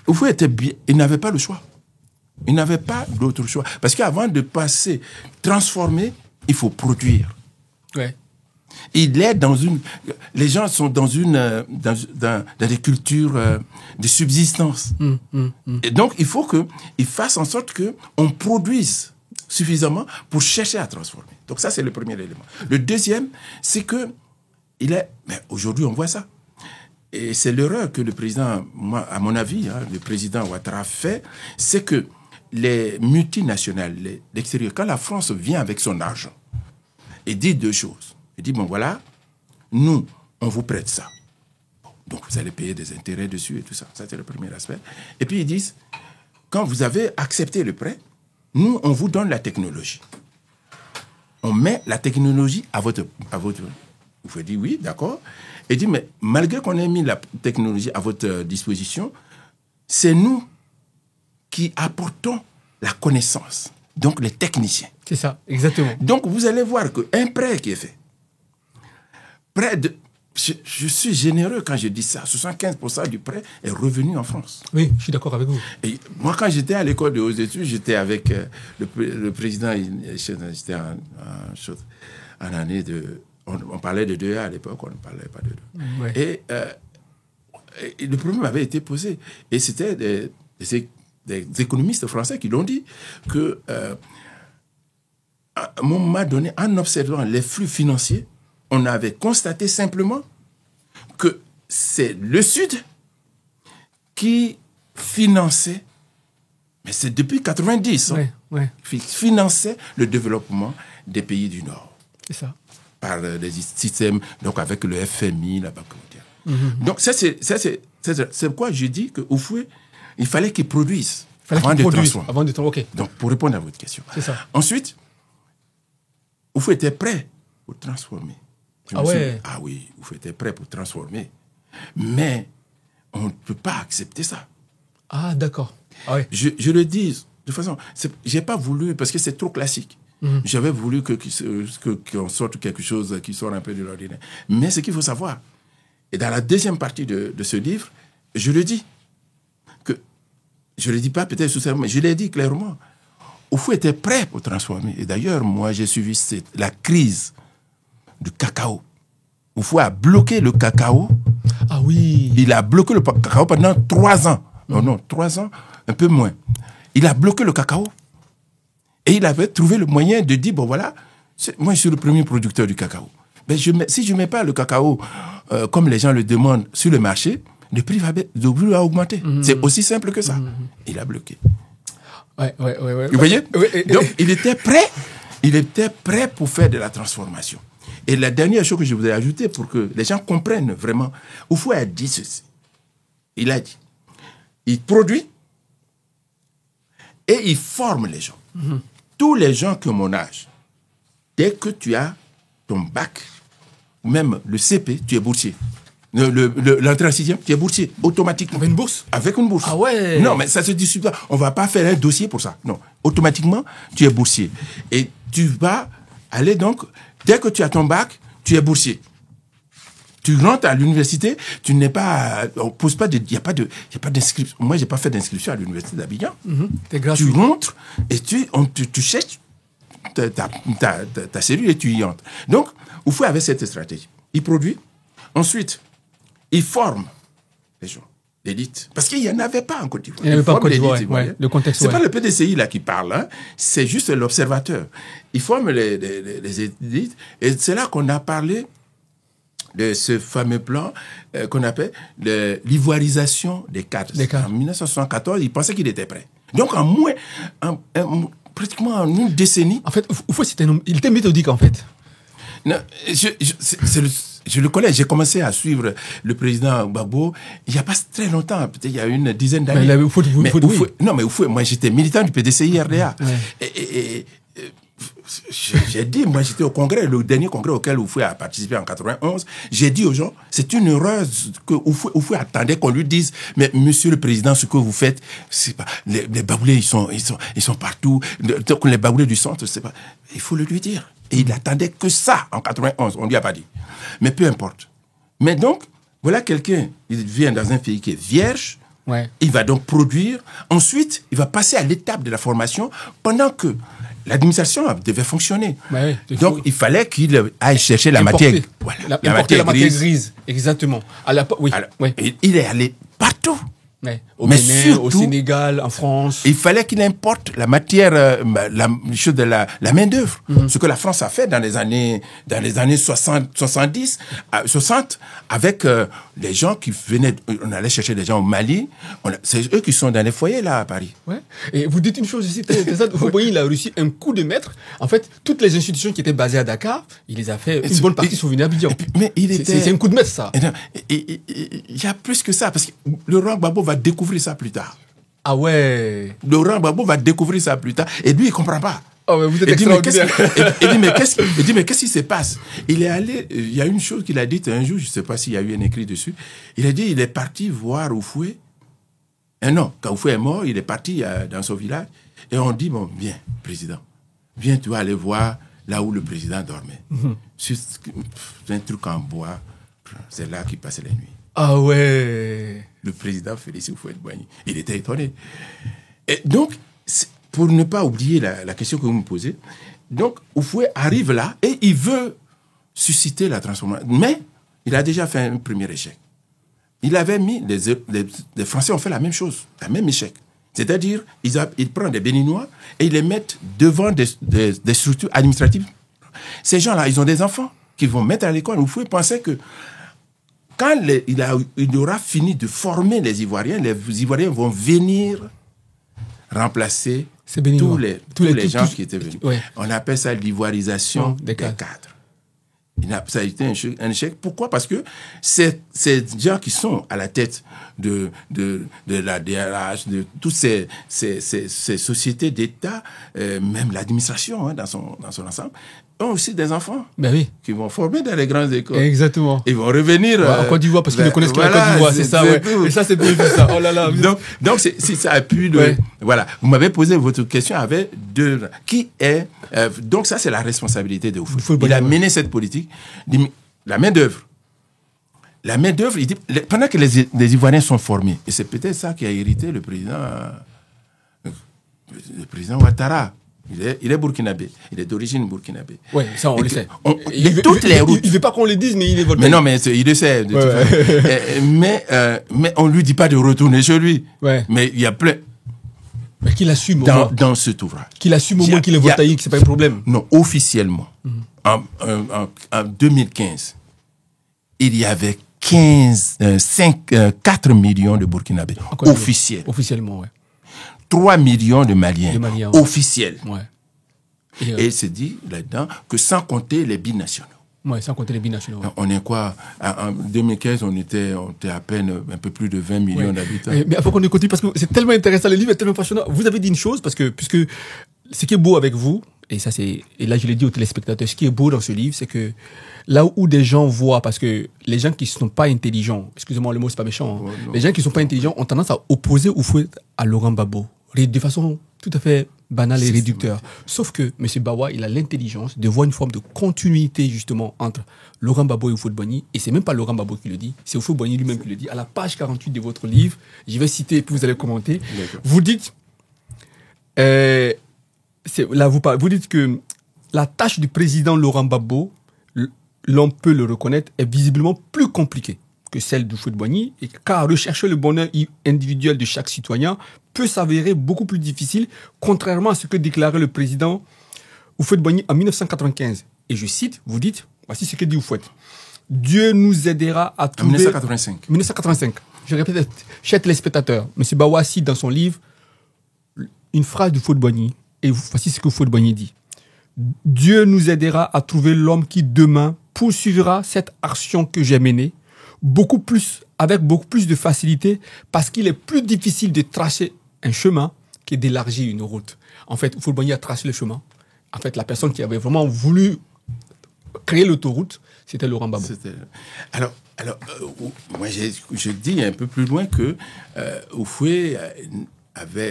Houphouët était bien, il n'avait pas le choix. Il n'avait pas d'autre choix. Parce qu'avant de transformer, il faut produire. Ouais. Il est les gens sont dans des cultures de subsistance. Et donc, il faut qu'ils fassent en sorte qu'on produise suffisamment pour chercher à transformer. Donc, ça, c'est le premier élément. Le deuxième, c'est que mais aujourd'hui, on voit ça. Et c'est l'erreur que le président, à mon avis, le président Ouattara fait, c'est que les multinationales, l'extérieur, quand la France vient avec son argent, il dit deux choses. Il dit, bon voilà, nous, on vous prête ça. Bon, donc vous allez payer des intérêts dessus et tout ça. Ça, c'est le premier aspect. Et puis ils disent, quand vous avez accepté le prêt, nous, on vous donne la technologie. On met la technologie à votre... Vous pouvez dire oui, d'accord. Et dit, mais malgré qu'on ait mis la technologie à votre disposition, c'est nous qui apportons la connaissance. Donc les techniciens. C'est ça, exactement. Donc vous allez voir qu'un prêt qui est fait, je suis généreux quand je dis ça, 75% du prêt est revenu en France. Oui, je suis d'accord avec vous. Et moi, quand j'étais à l'école de hautes études, j'étais avec le président, j'étais en année de... On parlait de 2A à l'époque, on ne parlait pas de 2. Ouais. Et le problème avait été posé. Et c'était des économistes français qui l'ont dit que, à un moment donné, en observant les flux financiers, on avait constaté simplement que c'est le Sud qui finançait, mais c'est depuis 90, finançait le développement des pays du Nord. C'est ça. Par des systèmes, donc avec le FMI, la Banque mondiale. Donc c'est pourquoi je dis que Houphouët, il fallait qu'il produise avant de transformer. Okay. Donc pour répondre à votre question. C'est ça. Ensuite, Houphouët était prêt pour transformer. Oui, Houphouët était prêt pour transformer. Mais on ne peut pas accepter ça. Ah, d'accord. Ah, ouais. Je le dis, de toute façon, j'ai pas voulu, parce que c'est trop classique. J'avais voulu qu'on sorte quelque chose qui sort un peu de l'ordinaire. Mais ce qu'il faut savoir, et dans la deuxième partie de ce livre, je le dis, je ne le dis pas peut-être sous serment, mais je l'ai dit clairement. Houphouët était prêt pour transformer. Et d'ailleurs, moi, j'ai suivi la crise du cacao. Houphouët a bloqué le cacao. Ah oui. Il a bloqué le cacao pendant 3 ans. Non, 3 ans, un peu moins. Il a bloqué le cacao. Et il avait trouvé le moyen de dire, bon voilà, moi je suis le premier producteur du cacao. Mais si je ne mets pas le cacao comme les gens le demandent sur le marché, le prix va augmenter. C'est aussi simple que ça. Il a bloqué. Ouais. Vous voyez? Donc il était prêt pour faire de la transformation. Et la dernière chose que je voudrais ajouter pour que les gens comprennent vraiment, Houphouët a dit ceci. Il a dit, il produit et il forme les gens. Tous les gens qui ont mon âge, dès que tu as ton bac, ou même le CP, tu es boursier. L'entrée en sixième, tu es boursier, automatiquement. Avec une bourse? Avec une bourse. Ah ouais. Non, mais ça se discute pas. On va pas faire un dossier pour ça. Non. Automatiquement, tu es boursier. Et tu vas aller donc, dès que tu as ton bac, tu es boursier. Tu rentres à l'université, tu n'es pas, on pose pas de, il y a pas d'inscription. Moi, j'ai pas fait d'inscription à l'université d'Abidjan. T'es gratuit. Tu rentres et tu cherches ta cellule et tu y entres. Donc, Houphouët avait cette stratégie. Il produit. Ensuite, il forme les gens, l'élite. Parce qu'il n'y en avait pas en Côte d'Ivoire. Il n'y en avait pas en Côte d'Ivoire, ouais, le contexte. C'est pas le PDCI là qui parle, hein. C'est juste l'observateur. Il forme les élites et c'est là qu'on a parlé de ce fameux plan qu'on appelle l'ivoirisation des cadres. En 1974, il pensait qu'il était prêt. Donc en moins, pratiquement en une décennie. En fait, il était méthodique en fait. Non, je le connais, j'ai commencé à suivre le président Gbagbo il n'y a pas très longtemps, peut-être il y a une dizaine d'années. Mais Houphouët, moi j'étais militant du PDCI RDA. Ouais. J'ai dit, moi j'étais au congrès, le dernier congrès auquel Houphouët a participé en 91, j'ai dit aux gens, c'est une erreur que Houphouët attendait qu'on lui dise, mais monsieur le président, ce que vous faites, c'est pas, les Baboulés, ils sont partout, donc les Baboulés du centre, c'est pas, il faut le lui dire. Et il attendait que ça en 91, on lui a pas dit. Mais peu importe. Mais donc, voilà quelqu'un, il vient dans un pays qui est vierge, ouais. Il va donc produire, ensuite, il va passer à l'étape de la formation pendant que l'administration devait fonctionner. Ouais, donc, il fallait qu'il aille chercher la matière. Voilà, la matière grise. Exactement. Oui. Alors, ouais. Il est allé partout. Ouais. Au Bénin, surtout, au Sénégal, en France. Il fallait qu'il importe la matière, la main-d'œuvre. Ce que la France a fait dans les années 60, avec les gens qui venaient, on allait chercher des gens au Mali. C'est eux qui sont dans les foyers, là, à Paris. Ouais. Et vous dites une chose ici, il a réussi un coup de maître. En fait, toutes les institutions qui étaient basées à Dakar, il les a fait, une bonne partie sont venues à Abidjan. Mais c'est un coup de maître, ça. Il y a plus que ça, parce que Laurent Gbagbo va découvrir ça plus tard. Ah ouais. Laurent Gbagbo va découvrir ça plus tard. Et lui, il comprend pas. Oh, mais vous êtes extraordinaire. Il dit, mais qu'est-ce qui se passe? Il est allé, il y a une chose qu'il a dite un jour, je sais pas s'il y a eu un écrit dessus. Il a dit, il est parti voir Houphouët. Non, quand Houphouët est mort, il est parti dans son village. Et on dit, bon, viens, président. Viens, tu vas aller voir là où le président dormait. C'est un truc en bois. C'est là qu'il passait les nuits. Ah ouais. Le président Félix Houphouët-Boigny. Il était étonné. Et donc, pour ne pas oublier la question que vous me posez, donc Houphouët arrive là et il veut susciter la transformation. Mais il a déjà fait un premier échec. Il avait mis, les Français ont fait la même chose, la même échec. C'est-à-dire, ils prennent des Béninois et ils les mettent devant des structures administratives. Ces gens-là, ils ont des enfants qu'ils vont mettre à l'école. Houphouët pensait que quand il aura fini de former les Ivoiriens vont venir remplacer tous les gens qui étaient venus. Ouais. On appelle ça l'ivoirisation des cadres. Ça a été un échec. Pourquoi? Parce que ces gens qui sont à la tête de la DRH, de toutes ces sociétés d'État, même l'administration dans son ensemble, ont aussi des enfants qui vont former dans les grandes écoles. Exactement. Ils vont revenir en Côte d'Ivoire parce qu'ils ne connaissent que la Côte d'Ivoire, c'est ça. Ouais. Et ça, c'est bien vu, ça. Oh là là. Donc si ça a pu... Voilà. Vous m'avez posé votre question avec qui est... donc ça, c'est la responsabilité de Houphouët. Il a mené cette politique. La main-d'œuvre. La main-d'œuvre, pendant que les Ivoiriens sont formés, et c'est peut-être ça qui a irrité le président Ouattara. Il est burkinabé. Il est d'origine burkinabé. Oui, ça, on le sait. Il ne veut pas qu'on le dise, mais il est volontaire. Mais non, mais il le sait. Mais on ne lui dit pas de retourner chez lui. Ouais. Mais il y a plein... Mais qu'il assume dans cet ouvrage. Qu'il assume au moins qu'il est voltaïque, c'est pas un problème. Non, officiellement, en 2015, il y avait 4 millions de Burkinabés officiels. Officiellement, oui. 3 millions de Maliens officiels. Ouais. Et il se dit là-dedans que sans compter les binationaux. Ouais, sans compter les binationaux. Ouais. On est quoi? En 2015, on était à peine un peu plus de 20 millions d'habitants. Mais il faut qu'on continue parce que c'est tellement intéressant, le livre est tellement passionnant. Vous avez dit une chose, puisque ce qui est beau avec vous, et là je l'ai dit aux téléspectateurs, ce qui est beau dans ce livre, c'est que là où des gens voient, parce que les gens qui ne sont pas intelligents, excusez-moi le mot c'est pas méchant, hein, les gens qui ne sont pas intelligents ont tendance à opposer Houphouët à Laurent Gbagbo, de façon tout à fait banale et réducteur. Sauf que M. Bawa, il a l'intelligence de voir une forme de continuité justement entre Laurent Gbagbo et Houphouët-Boigny, et c'est même pas Laurent Gbagbo qui le dit, c'est Houphouët-Boigny lui-même qui le dit. À la page 48 de votre livre, je vais citer et puis vous allez commenter. Vous dites, vous dites que la tâche du président Laurent Gbagbo, l'on peut le reconnaître, est visiblement plus compliquée que celle d'Houphouët-Boigny, et car rechercher le bonheur individuel de chaque citoyen peut s'avérer beaucoup plus difficile, contrairement à ce que déclarait le président Houphouët-Boigny en 1995. Et je cite, vous dites, voici ce que dit Houphouët. Dieu nous aidera à trouver... En 1985. 1985. Je répète, chers téléspectateurs, M. Bawa cite dans son livre une phrase d'Houphouët-Boigny, et voici ce que Houphouët-Boigny dit. Dieu nous aidera à trouver l'homme qui demain poursuivra cette action que j'ai menée, avec beaucoup plus de facilité, parce qu'il est plus difficile de tracer un chemin que d'élargir une route. En fait, Houphouët-Boigny a tracé le chemin. En fait, la personne qui avait vraiment voulu créer l'autoroute, c'était Laurent Gbagbo. Alors, moi, je dis un peu plus loin que Houphouët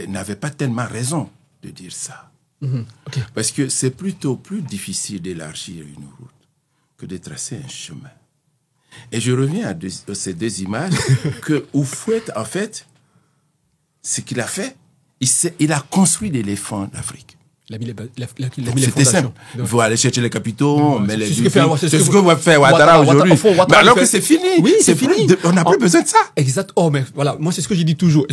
n'avait pas tellement raison de dire ça. Okay. Parce que c'est plutôt plus difficile d'élargir une route que de tracer un chemin. Et je reviens à ces deux images que Houphouët, en fait, ce qu'il a fait, il a construit l'éléphant d'Afrique. C'était simple. Il faut aller chercher les capitaux, on met les... C'est ce que va faire Ouattara aujourd'hui. Mais alors que c'est fini. Oui, c'est fini. On n'a plus besoin de ça. Exact. Oh, mais voilà, moi c'est ce que j'ai dit toujours.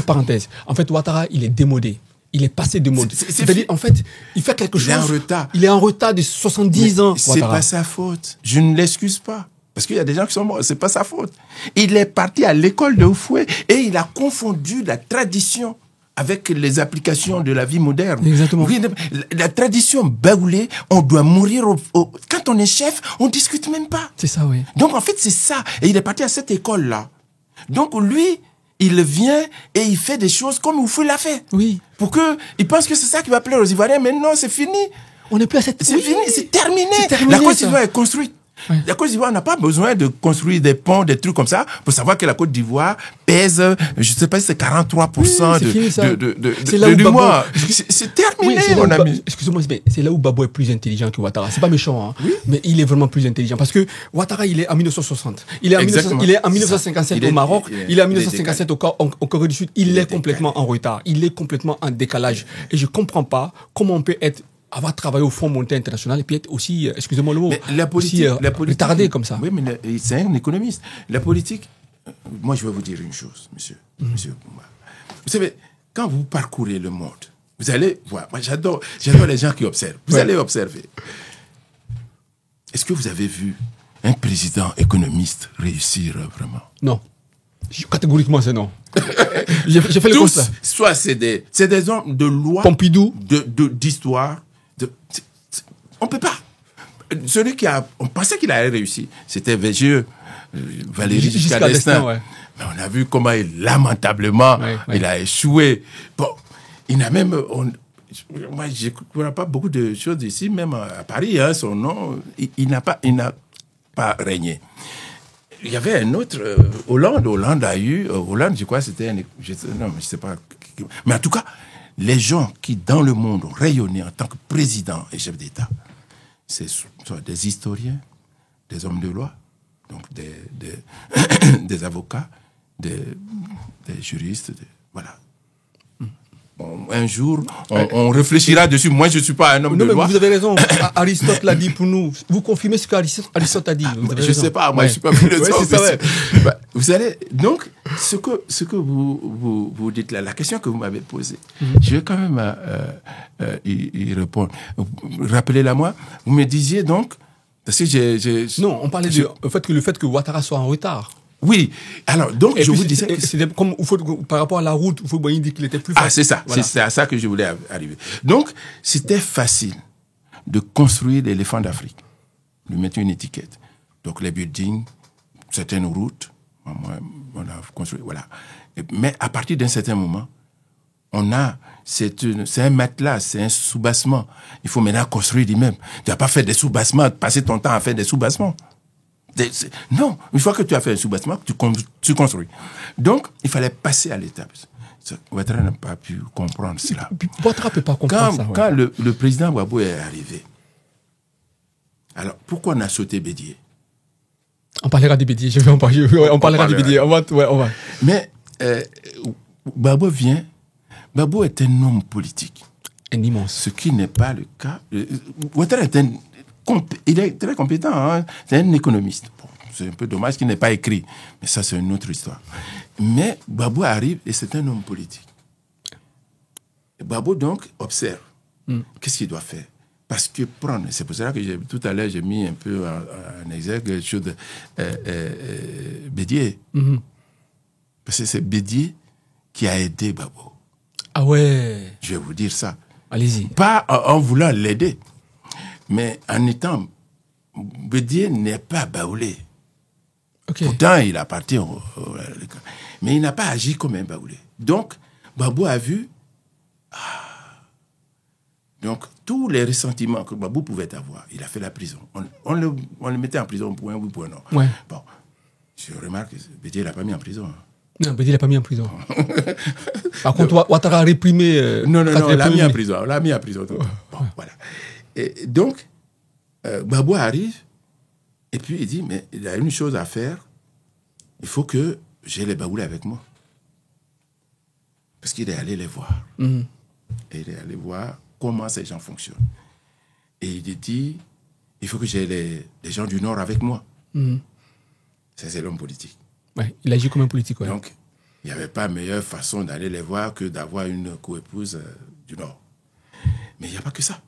Parenthèse. En fait, Ouattara, il est démodé. Il est passé de mode. C'est-à-dire, en fait, il fait quelque chose. Il est en retard. Il est en retard de 70 ans. C'est pas sa faute. Je ne l'excuse pas. Parce qu'il y a des gens qui sont morts. C'est pas sa faute. Il est parti à l'école de Houphouët et il a confondu la tradition avec les applications de la vie moderne. Exactement. Oui, la tradition baoulée, on doit mourir quand on est chef, on discute même pas. C'est ça, oui. Donc, en fait, c'est ça. Et il est parti à cette école-là. Donc, lui, il vient et il fait des choses comme Houphouët l'a fait. Oui. Pour que, il pense que c'est ça qui va plaire aux Ivoiriens, mais non, c'est fini. On n'est plus à cette... C'est fini, c'est terminé. terminé. La Côte d'Ivoire est construite. Ouais. La Côte d'Ivoire n'a pas besoin de construire des ponts, des trucs comme ça, pour savoir que la Côte d'Ivoire pèse, je ne sais pas si c'est 43% du mois. C'est terminé, mon ami. Excusez-moi, c'est là où Gbagbo est plus intelligent que Ouattara. C'est pas méchant, hein, oui. Mais il est vraiment plus intelligent. Parce que Ouattara, il est en 1960. Il est en 1957 au Maroc. Il est en 1957 au Corée du Sud. Il est complètement en retard. Il est complètement en décalage. Et je comprends pas comment on peut avoir travaillé au Fonds monétaire international et puis être aussi, excusez-moi le mot, la politique, retardé comme ça. Oui, mais c'est un économiste. La politique, moi je vais vous dire une chose, monsieur. Monsieur, vous savez, quand vous parcourez le monde, vous allez voir, moi j'adore les gens qui observent. Vous allez observer. Est-ce que vous avez vu un président économiste réussir vraiment? Non. Catégoriquement, c'est non. J'ai fait le constat. Soit c'est des hommes de loi, Pompidou, d'histoire. On peut pas. Celui on pensait qu'il allait réussir, c'était VGE, Valéry Giscard d'Estaing. Ouais. Mais on a vu comment lamentablement, il a échoué. Bon, il n'a même... moi, je ne connais pas beaucoup de choses ici, même à Paris, hein, son nom, il n'a pas régné. Il y avait un autre, Hollande a eu... Hollande, je crois, c'était... non, je ne sais pas. Mais en tout cas, les gens qui, dans le monde, ont rayonné en tant que président et chef d'État, c'est soit des historiens, des hommes de loi, donc des avocats, des juristes, voilà. Un jour, on réfléchira dessus. Moi, je ne suis pas un homme de loi. Vous avez raison. Aristote l'a dit pour nous. Vous confirmez ce qu'Aristote a dit. Je ne sais pas. Moi, je ne suis pas philosophe. Vous allez... Donc, ce que vous dites là, la question que vous m'avez posée, je vais quand même y répondre. Rappelez-la moi. Vous me disiez donc... Parce que non, on parlait du fait que Ouattara soit en retard. Oui, alors donc et je vous disais... C'était comme par rapport à la route, Houphouët-Boigny dit qu'il était plus facile. Ah, c'est ça, voilà. C'est à ça que je voulais arriver. Donc, c'était facile de construire l'éléphant d'Afrique. lui mettre une étiquette. Donc les buildings, certaines routes, on a construit, voilà. Mais à partir d'un certain moment, c'est un matelas, c'est un soubassement. Il faut maintenant construire lui-même. Tu n'as pas fait des soubassements, passer ton temps à faire des soubassements. Non, une fois que tu as fait un soubassement, tu construis. Donc, il fallait passer à l'étape. Ouattara n'a pas pu comprendre cela. Ouattara ne peut pas comprendre ça. Quand le président Gbagbo est arrivé, alors pourquoi on a sauté Bédié? On parlera de Bédié, on parlera de Bédié. On va. Mais Gbagbo vient. Gbagbo est un homme politique. Un immense. Ce qui n'est pas le cas. Ouattara il est très compétent. Hein? C'est un économiste. Bon, c'est un peu dommage qu'il n'ait pas écrit. Mais ça, c'est une autre histoire. Mais Gbagbo arrive et c'est un homme politique. Et Gbagbo, donc, observe. Qu'est-ce qu'il doit faire? Parce que c'est pour cela que tout à l'heure, j'ai mis un peu en exergue les choses de Bédié. Parce que c'est Bédié qui a aidé Gbagbo. Ah ouais. Je vais vous dire ça. Allez-y. Pas en voulant l'aider, mais en étant... Bédié n'est pas baoulé. Okay. Pourtant, il appartient mais il n'a pas agi comme un baoulé. Donc, Gbagbo a vu... Donc, tous les ressentiments que Gbagbo pouvait avoir, il a fait la prison. On le mettait en prison pour un oui, pour un non. Ouais. Bon, je remarque que Bédié ne l'a pas mis en prison. Non, Bédié ne l'a pas mis en prison. Par contre, Ouattara a réprimé... Non, on l'a mis en prison. On l'a mis en prison. Bon, voilà. Et donc, Gbagbo arrive, et puis il dit, mais il y a une chose à faire, il faut que j'ai les baoulés avec moi. Parce qu'il est allé les voir. Et il est allé voir comment ces gens fonctionnent. Et il dit, il faut que j'ai les gens du Nord avec moi. Ça, c'est l'homme politique. Ouais, il agit comme un politique. Ouais. Donc, il n'y avait pas meilleure façon d'aller les voir que d'avoir une coépouse du Nord. Mais il n'y a pas que ça.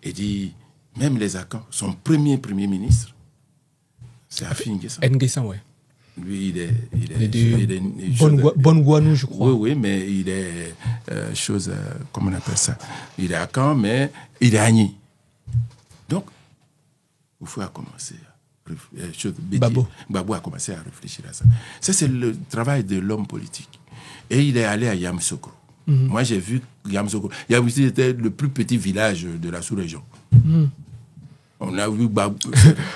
Il dit, même les Akans, son premier ministre, c'est Afi N'Guessan. N'Guessan, ouais. Lui, il est Bonne-Gouanou, je crois. Oui, mais il est comment on appelle ça? Il est Akan, mais il est Agni. Donc, il faut commencer. Gbagbo a commencé à réfléchir à ça. Ça, c'est le travail de l'homme politique. Et il est allé à Yamoussoukro. Moi, j'ai vu Yamoussoukro. Yamoussoukro était le plus petit village de la sous-région. On a vu Gbagbo.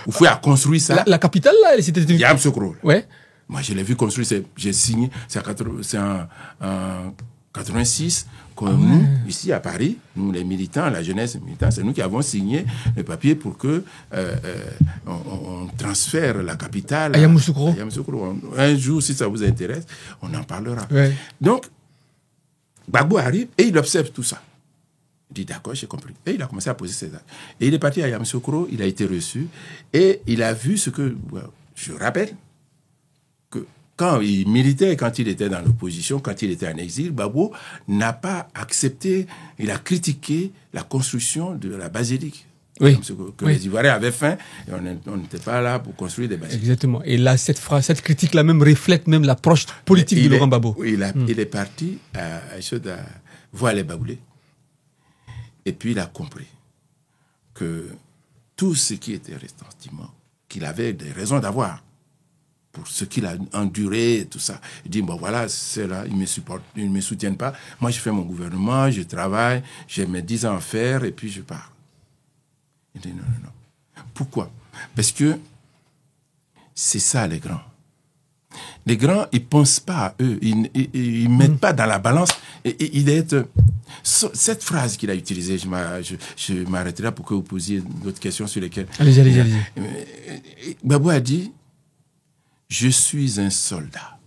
Il faut construire ça. La capitale, là, c'était... Yamoussoukro. Ouais. Moi, je l'ai vu construire. J'ai signé. C'est en 86. Nous, ici à Paris, nous les militants, la jeunesse militante, c'est nous qui avons signé le papier pour que on transfère la capitale à Yamoussoukro. Un jour, si ça vous intéresse, on en parlera. Ouais. Donc, Gbagbo arrive et il observe tout ça. Il dit d'accord, j'ai compris. Et il a commencé à poser ses actes. Et il est parti à Yamoussoukro, il a été reçu et il a vu ce que, je rappelle, que quand il militait, quand il était dans l'opposition, quand il était en exil, Gbagbo n'a pas accepté, il a critiqué la construction de la basilique. Oui. Les Ivoiriens avaient faim et on n'était pas là pour construire des basiliques. Exactement. Et là, cette critique-là même reflète même l'approche politique de Laurent Gbagbo. Oui, il est parti à voir les baoulés. Et puis il a compris que tout ce qui était ressentiment, qu'il avait des raisons d'avoir, pour ce qu'il a enduré, tout ça. Il dit, bon voilà, c'est là, ils ne me soutiennent pas. Moi, je fais mon gouvernement, je travaille, j'ai mes 10 ans à faire, et puis je pars. Il dit, non. Pourquoi? Parce que c'est ça, les grands. Les grands, ils ne pensent pas à eux, ils ne mettent pas dans la balance. Cette phrase qu'il a utilisée, je m'arrêterai pour que vous posiez d'autres questions sur lesquelles... Allez-y. Gbagbo a dit, je suis un soldat.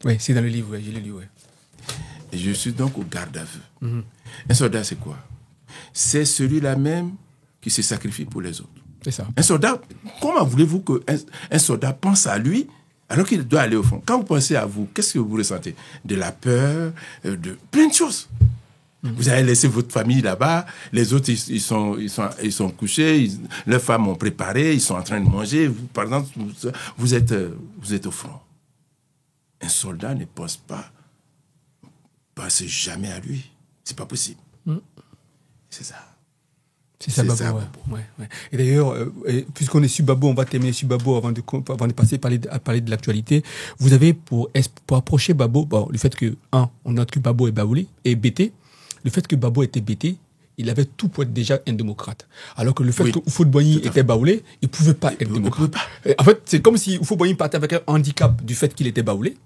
Oui, c'est dans le livre, je l'ai lu, oui. Et je suis donc au garde à vue. Un soldat, c'est quoi? C'est celui-là même qui se sacrifie pour les autres. C'est ça. Un soldat, comment voulez-vous qu'un soldat pense à lui alors qu'il doit aller au front? Quand vous pensez à vous, qu'est-ce que vous ressentez? De la peur, de plein de choses. Vous avez laissé votre famille là-bas, les autres, ils sont couchés, leurs femmes ont préparé, ils sont en train de manger. Vous, par exemple, vous êtes au front. Un soldat ne pense jamais à lui. C'est pas possible. C'est ça. C'est ça, Babo. Ouais. Et d'ailleurs, puisqu'on est sur Babo, on va terminer sur Babo avant de passer à parler de l'actualité. Vous avez, pour approcher Babo, le fait que, on note que Babo est baoulé, et BT, le fait que Babo était BT, il avait tout pour être déjà un démocrate. Alors que le fait que Houphouët-Boigny était baoulé, il ne pouvait pas être démocrate. En fait, c'est comme si Houphouët-Boigny partait avec un handicap du fait qu'il était baoulé.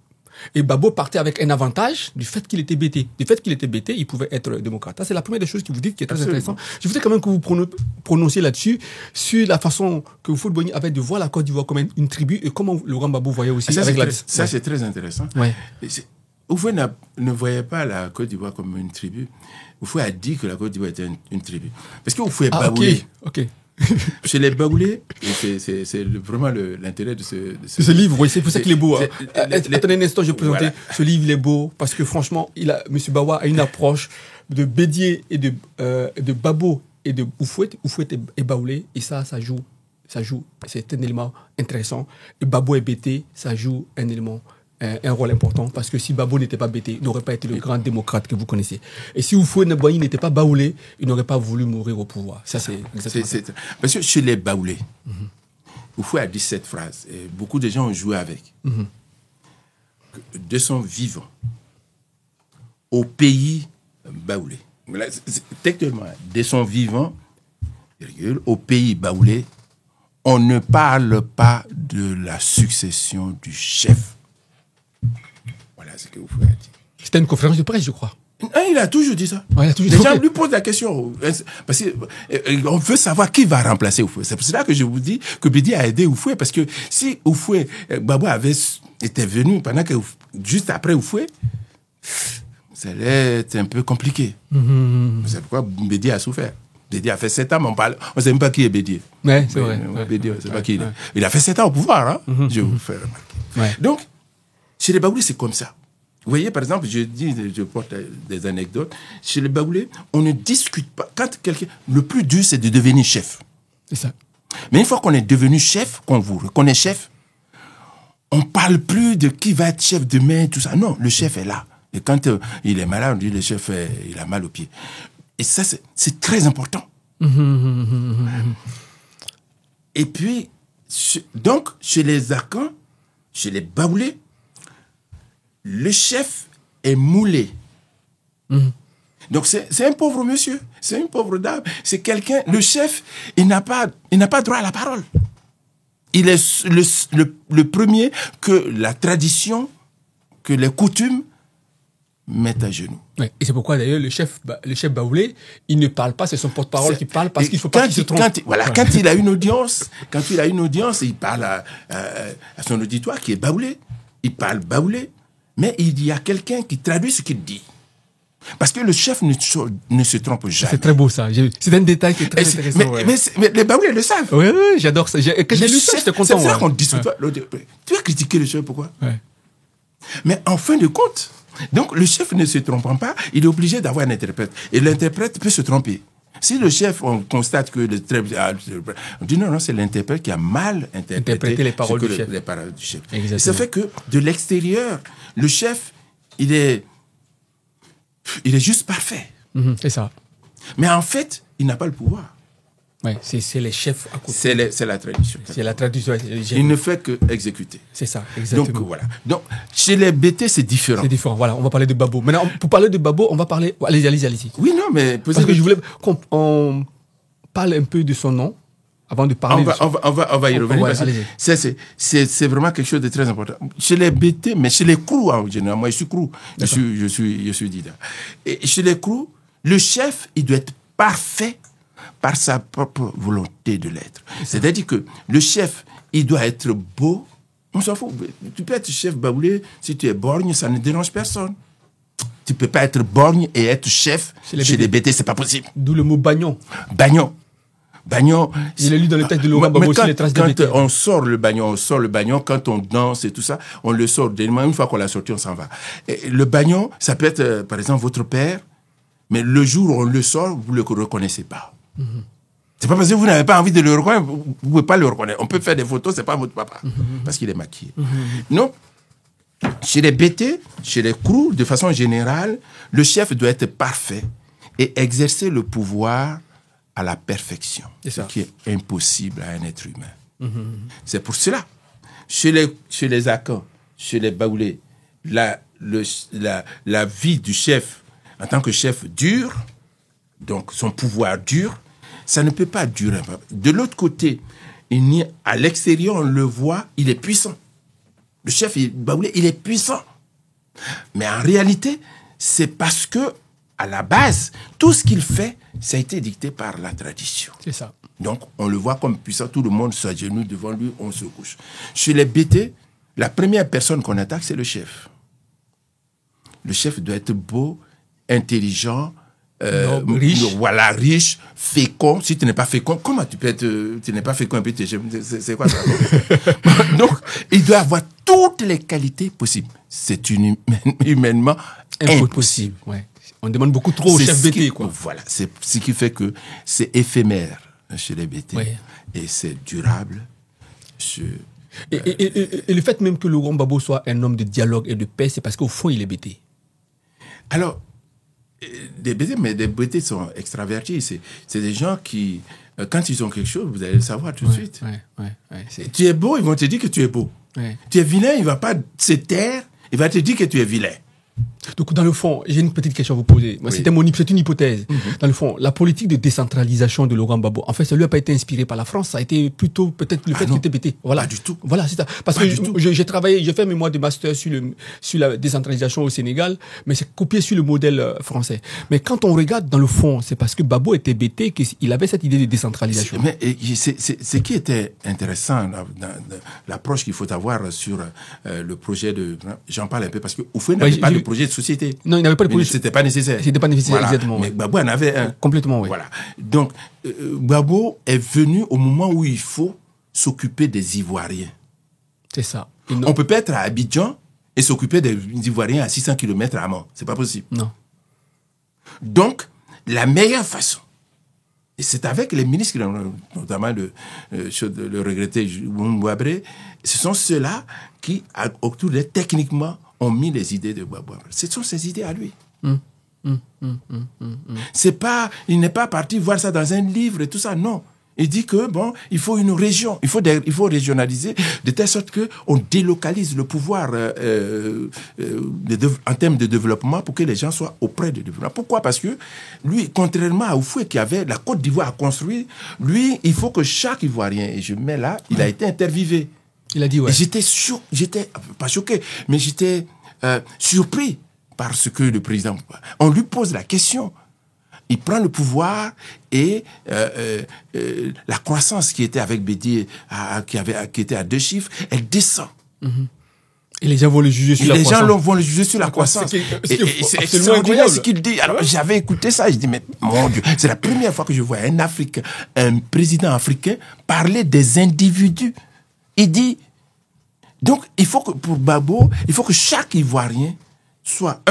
Et Babo partait avec un avantage du fait qu'il était BT. Du fait qu'il était BT, il pouvait être démocrate. Ça, c'est la première des choses que vous dites qui est très intéressante. Je voudrais quand même que vous prononciez là-dessus, sur la façon que Houphouët-Boigny avait de voir la Côte d'Ivoire comme une tribu et comment Laurent Gbagbo voyait aussi. Ça, c'est très intéressant. Ouais. Houphouët ne voyait pas la Côte d'Ivoire comme une tribu. Houphouët a dit que la Côte d'Ivoire était une tribu. Parce que Houphouët est baoulé. Ok. Chez les baoulés, c'est vraiment l'intérêt de ce livre. Oui, c'est pour ça qu'il est beau. Attendez un instant, je vais présenter. Voilà. Ce livre, il est beau parce que franchement, M. Bawa a une approche de Bédié et de Babo et de Houphouët. Houphouët est baoulé et ça joue. C'est un élément intéressant. Et Babo et BT, ça joue un rôle important parce que si Babo n'était pas BT, il n'aurait pas été le grand démocrate que vous connaissez. Et si Houphouët-Boigny n'était pas baoulé, il n'aurait pas voulu mourir au pouvoir. Ça, c'est exactement ça. Parce que chez les baoulés, Houphouët a dit cette phrase, et beaucoup de gens ont joué avec. De son vivant, au pays baoulé. Textuellement, de son vivant, au pays baoulé, on ne parle pas de la succession du chef. Voilà ce que Houphouët a dit. C'était une conférence de presse, je crois. Il a toujours dit ça. Ouais, les gens lui posent la question. Parce qu'on veut savoir qui va remplacer Houphouët. C'est pour cela que je vous dis que Bédié a aidé Houphouët. Parce que si Houphouët, Gbagbo était venu juste après Houphouët, ça allait être un peu compliqué. C'est pourquoi Bédié a souffert. Bédié a fait 7 ans, mais on ne sait même pas qui est Bédié. Ouais, c'est vrai. Bédié, on ne sait pas qui il est. Il a fait 7 ans au pouvoir, je vous fais remarquer. Ouais. Donc, chez les baoulés, c'est comme ça. Vous voyez, par exemple, je porte des anecdotes. Chez les baoulés, on ne discute pas. Quand le plus dur, c'est de devenir chef. C'est ça. Mais une fois qu'on est devenu chef, qu'on vous reconnaît chef, on ne parle plus de qui va être chef demain, tout ça. Non, le chef est là. Et quand il est malade, on dit le chef, il a mal aux pieds. Et ça, c'est très important. Et puis, donc, chez les Akans, chez les baoulés, le chef est moulé. Donc, c'est un pauvre monsieur, c'est une pauvre dame, c'est quelqu'un, le chef, il n'a pas droit à la parole. Il est le premier que la tradition, que les coutumes mettent à genoux. Ouais. Et c'est pourquoi d'ailleurs le chef baoulé, il ne parle pas, c'est son porte-parole qui parle parce qu'il ne faut pas qu'il se trompe. Quand il a une audience, il parle à son auditoire qui est baoulé. Il parle baoulé, mais il y a quelqu'un qui traduit ce qu'il dit. Parce que le chef ne se trompe jamais. C'est très beau ça. C'est un détail qui est très intéressant. Mais les baoulés le savent. Oui, j'adore ça. Quand j'ai lu ça, j'étais content. C'est ça qu'on discute pas. Tu as critiqué le chef, pourquoi? Mais en fin de compte, donc le chef ne se trompant pas, il est obligé d'avoir un interprète. Et l'interprète peut se tromper. Si le chef, on constate que on dit non, c'est l'interprète qui a mal interprété les paroles du chef. Exactement. Ça fait que de l'extérieur, le chef, il est juste parfait. C'est ça. Mais en fait, il n'a pas le pouvoir. Ouais, c'est les chefs à côté. C'est la tradition. C'est la tradition. Il ne fait que exécuter. C'est ça, exactement. Donc, voilà. Donc, chez les BT, c'est différent. C'est différent, voilà. On va parler de Babo. Maintenant, pour parler de Babo, on va parler... Allez-y. Oui, non, mais... Parce que je voulais qu'on parle un peu de son nom, avant de parler... On va y revenir. C'est vraiment quelque chose de très important. Chez les BT, mais chez les crews, en général, moi, je suis crew. Je suis leader. Et chez les crews, le chef, il doit être parfait par sa propre volonté de l'être. C'est-à-dire que le chef, il doit être beau. On s'en fout. Tu peux être chef baoulé, si tu es borgne, ça ne dérange personne. Tu ne peux pas être borgne et être chef chez les BT, c'est pas possible. D'où le mot bagnon. Bagnon. Il est lu dans le texte de Laurent Gbagbo aussi, les traces de BT. Quand on sort le bagnon, quand on danse et tout ça, on le sort. Une fois qu'on l'a sorti, on s'en va. Et le bagnon, ça peut être, par exemple, votre père, mais le jour où on le sort, vous ne le reconnaissez pas. C'est pas parce que vous n'avez pas envie de le reconnaître, vous ne pouvez pas le reconnaître. On peut faire des photos, c'est pas votre papa, parce qu'il est maquillé. Non. Chez les BT, chez les crews, de façon générale, le chef doit être parfait et exercer le pouvoir à la perfection, C'est ce ça. qui est impossible à un être humain. C'est pour cela, chez les Akans, chez les Baoulés, la vie du chef en tant que chef dure, donc son pouvoir dure, ça ne peut pas durer. De l'autre côté, à l'extérieur, on le voit, il est puissant. Le chef Baoulé, il est puissant. Mais en réalité, c'est parce que, à la base, tout ce qu'il fait, ça a été dicté par la tradition. C'est ça. Donc, on le voit comme puissant, tout le monde s'agenouille devant lui, on se couche. Chez les BT, la première personne qu'on attaque, c'est le chef. Le chef doit être beau, intelligent, riche. Voilà, riche, fécond. Si tu n'es pas fécond, comment tu peux être... tu n'es pas fécond et puis tu es chef? C'est quoi ça? Donc, il doit avoir toutes les qualités possibles. C'est humainement impossible. Ouais. On demande beaucoup trop au chef BT, quoi. Voilà, c'est ce qui fait que c'est éphémère chez les BT. Ouais. Et c'est durable. Et le fait même que Laurent Gbagbo soit un homme de dialogue et de paix, c'est parce qu'au fond, il est BT. Alors, des BT sont extravertis. C'est des gens qui, quand ils ont quelque chose, vous allez le savoir tout de suite. Tu es beau, ils vont te dire que tu es beau. Ouais. Tu es vilain, il ne va pas se taire, il va te dire que tu es vilain. Donc, dans le fond, j'ai une petite question à vous poser. Moi, Oui. c'est une hypothèse. Dans le fond, la politique de décentralisation de Laurent Gbagbo, en fait, ça lui a pas été inspiré par la France. Ça a été plutôt peut-être le fait qu'il était BT. Voilà. Pas du tout. Voilà, c'est ça. Parce Pas que du tout. j'ai fait un mémoire de master sur la décentralisation au Sénégal, mais c'est copié sur le modèle français. Mais quand on regarde dans le fond, c'est parce que Gbagbo était BT qu'il avait cette idée de décentralisation. Mais ce qui était intéressant dans l'approche qu'il faut avoir sur le projet de... J'en parle un peu parce qu'au fond, il n'avait pas de projet de société. Non, il n'avait pas de projet. C'était pas nécessaire. C'était pas nécessaire, voilà. exactement. Mais Gbagbo en avait un. Complètement, oui. Voilà. Donc, Gbagbo est venu au moment où il faut s'occuper des Ivoiriens. C'est ça. On peut pas être à Abidjan et s'occuper des Ivoiriens à 600 km à Mont. C'est pas possible. Non. Donc, la meilleure façon, et c'est avec les ministres, notamment le regretté Mouabré, ce sont ceux-là qui, autour de techniquement, ont mis les idées de Gbagbo. Ce sont ses idées à lui. C'est pas, il n'est pas parti voir ça dans un livre et tout ça, non. Il dit que bon, il faut une région, il faut régionaliser de telle sorte que on délocalise le pouvoir en termes de développement pour que les gens soient auprès du développement. Pourquoi? Parce que lui, contrairement à Houphouët qui avait la Côte d'Ivoire à construire, lui, il faut que chaque Ivoirien, et je mets là, il a été interviewé. Il a dit ouais. Et j'étais pas choqué, mais j'étais surpris par ce que le président... On lui pose la question. Il prend le pouvoir et la croissance qui était avec Bédier, qui était à 2 chiffres, elle descend. Et les gens vont le juger sur la croissance. Les gens vont le juger sur la croissance. C'est extraordinaire ce qu'il dit. Alors j'avais écouté ça, je dis mais mon Dieu, c'est la première fois que je vois un président africain parler des individus. Il dit, donc il faut que pour Gbagbo, il faut que chaque Ivoirien soit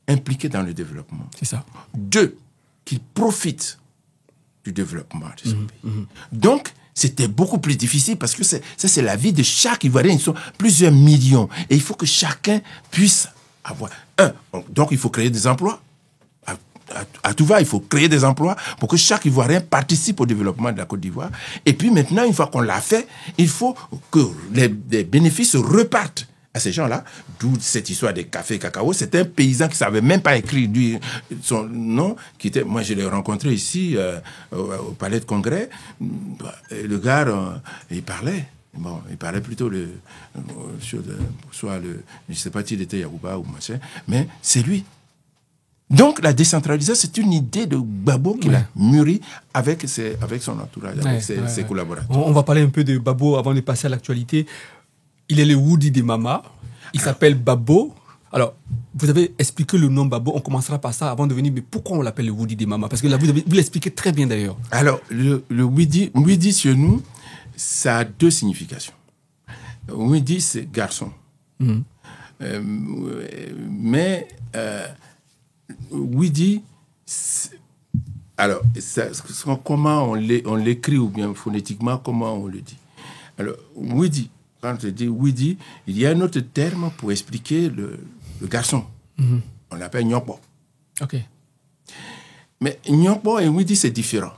impliqué dans le développement. C'est ça. 2, qu'il profite du développement de son pays. Donc, c'était beaucoup plus difficile parce que c'est la vie de chaque Ivoirien. Ils sont plusieurs millions. Et il faut que chacun puisse avoir donc, il faut créer des emplois. À tout va, il faut créer des emplois pour que chaque Ivoirien participe au développement de la Côte d'Ivoire. Et puis maintenant, une fois qu'on l'a fait, il faut que les bénéfices repartent à ces gens-là, d'où cette histoire des cafés cacao. C'est un paysan qui ne savait même pas écrire son nom, moi je l'ai rencontré ici au Palais de Congrès. Le gars, il parlait. Bon, il parlait plutôt je ne sais pas s'il était Yarouba ou machin, mais c'est lui. Donc la décentralisation, c'est une idée de Gbagbo qu'il a mûri avec son entourage, avec ses collaborateurs. On va parler un peu de Gbagbo avant de passer à l'actualité. Il est le Woody des Mamas. Il s'appelle Gbagbo. Alors, vous avez expliqué le nom Gbagbo. On commencera par ça avant de venir. Mais pourquoi on l'appelle le Woody des Mamas? Parce que là, vous l'expliquez très bien d'ailleurs. Alors, le Woody chez nous, ça a 2 significations. Woody, c'est garçon. Mais Woody, alors, comment on l'écrit ou bien phonétiquement, comment on le dit? Alors, Woody. Quand je dis Woody, il y a un autre terme pour expliquer le garçon. On l'appelle Nyokbo. Ok. Mais Nyokbo et Woody, c'est différent.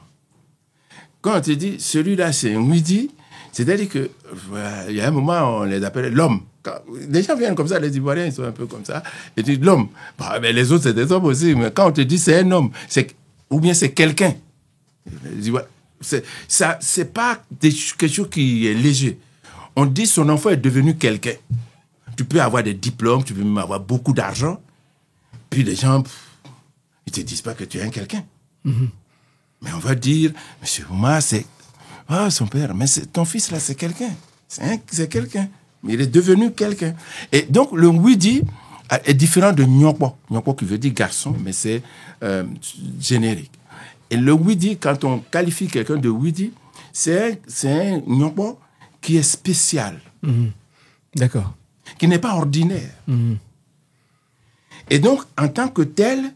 quand on te dit, celui-là, c'est un Widi, c'est-à-dire que, il y a un moment, on les appelle l'homme. Quand les gens viennent comme ça, les Ivoiriens, ils sont un peu comme ça, et tu dis l'homme. Bah, mais les autres, c'est des hommes aussi. Mais quand on te dit c'est un homme, ou bien c'est quelqu'un, c'est pas quelque chose qui est léger. On dit son enfant est devenu quelqu'un. Tu peux avoir des diplômes, tu peux même avoir beaucoup d'argent, puis les gens, ils te disent pas que tu es un quelqu'un. Mm-hmm. Mais on va dire, monsieur Ouma, c'est... Ah, son père, mais ton fils là, c'est quelqu'un. C'est quelqu'un. Il est devenu quelqu'un. Et donc, le Widi est différent de Nyokpo. Nyokpo qui veut dire garçon, mais c'est générique. Et le Widi, quand on qualifie quelqu'un de Widi, c'est un Nyokpo qui est spécial. Mm-hmm. D'accord. Qui n'est pas ordinaire. Mm-hmm. Et donc, en tant que tel,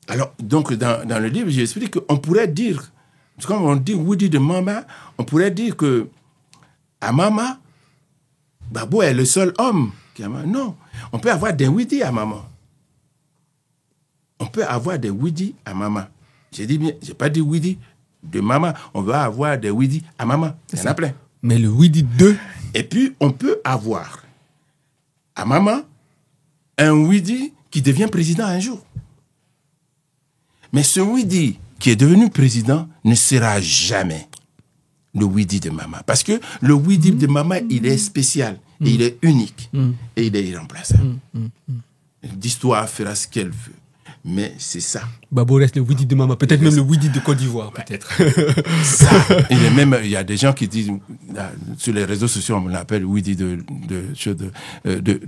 alors, donc, dans le livre, j'explique qu'on pourrait dire, comme on dit Widi de Mama, on pourrait dire que à Mama, Babo est le seul homme qui a... Non, on peut avoir des Widi à Maman. On peut avoir des Widi à Maman. J'ai dit bien, j'ai pas dit Widi de Maman. On va avoir des Widi à Maman. Il y en a plein. Mais le Widi 2... Et puis, on peut avoir à Maman un Widi qui devient président un jour. Mais ce Widi qui est devenu président ne sera jamais le Widi de Mama. Parce que le Widi de Mama, il est spécial, et il est unique, et il est irremplaçable. L'histoire fera ce qu'elle veut. Mais c'est ça. Babo reste le Widi de Mama, peut-être même le Widi de Côte d'Ivoire, peut-être. Ça. Il y a des gens qui disent, sur les réseaux sociaux, on l'appelle Widi de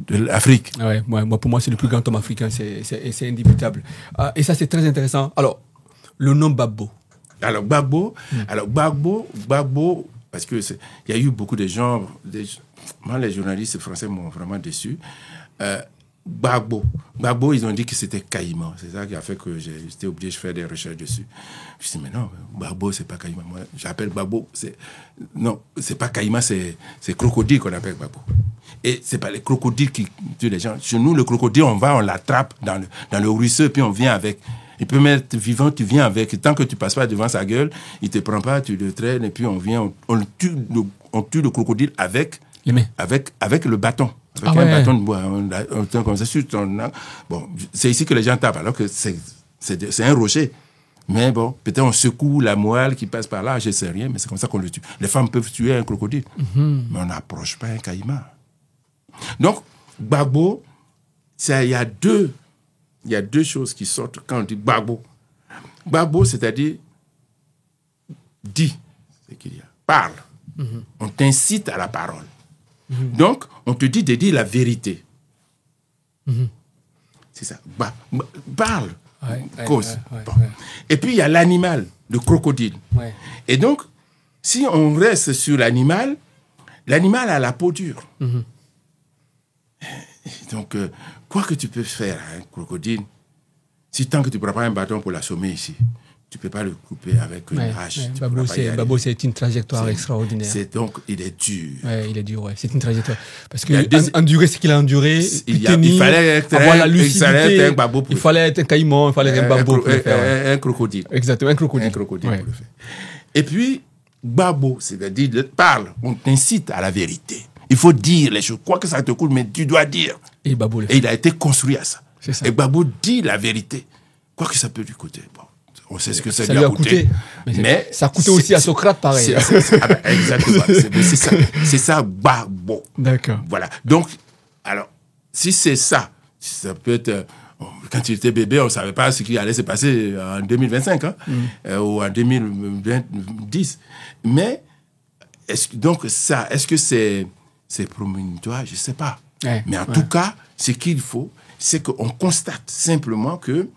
l'Afrique. Ouais, moi, pour moi, c'est le plus grand homme africain, c'est indubitable. Et ça, c'est très intéressant. Alors, le nom Babo. Alors, Gbagbo, parce que il y a eu beaucoup de gens, moi, les journalistes français m'ont vraiment déçu. Gbagbo, ils ont dit que c'était Caïman. C'est ça qui a fait que j'étais obligé de faire des recherches dessus. Je me suis dit, mais non, Gbagbo, c'est pas Caïman. Moi, j'appelle Gbagbo, non, c'est pas Caïman, c'est crocodile qu'on appelle Gbagbo. Et c'est pas les crocodiles qui tuent les gens. Chez nous, le crocodile, on l'attrape dans le ruisseau, puis on vient avec. Il peut mettre vivant, tu viens avec. Tant que tu passes pas devant sa gueule, il te prend pas, tu le traînes, et puis on vient, on tue le crocodile avec le bâton. Avec un bâton de bois. On tient comme ça sur ton... Bon, c'est ici que les gens tapent, alors que c'est un rocher. Mais bon, peut-être on secoue la moelle qui passe par là, je sais rien, mais c'est comme ça qu'on le tue. Les femmes peuvent tuer un crocodile, mais on n'approche pas un caïman. Donc, Gbagbo, il y a deux choses qui sortent quand on dit Gbagbo. Gbagbo, c'est-à-dire dis ce qu'il y a. Parle. On t'incite à la parole. Donc, on te dit de dire la vérité. C'est ça. Parle. Cause. Bon. Et puis, il y a l'animal, le crocodile. Ouais. Et donc, si on reste sur l'animal a la peau dure. Donc, quoi que tu peux faire à un crocodile, si tant que tu ne prends pas un bâton pour l'assommer ici, tu ne peux pas le couper avec une hache. Babo, c'est une trajectoire extraordinaire. Donc, il est dur. Il est dur, c'est une trajectoire. Parce que endurer ce qu'il a enduré, il fallait être un Babo. Il fallait être un caïman, il fallait être un Babo pour le faire. Un crocodile. Exactement, un crocodile. Pour le faire. Et puis, Babo, c'est-à-dire, parle, on t'incite à la vérité. Il faut dire les choses, quoi que ça te coûte, mais tu dois dire. Et Babo il a été construit à ça. C'est ça. Et Babo dit la vérité, quoi que ça peut lui coûter. Bon, on sait ce que ça lui a coûté. Mais ça coûtait aussi à Socrate, pareil. Exactement. C'est ça, Babo. D'accord. Voilà. Donc, alors, si c'est ça, ça peut être... Quand il était bébé, on ne savait pas ce qui allait se passer en 2025 ou en 2010. Mais, est-ce que c'est prémonitoire? Je ne sais pas. Mais en tout cas, ce qu'il faut, c'est qu'on constate simplement que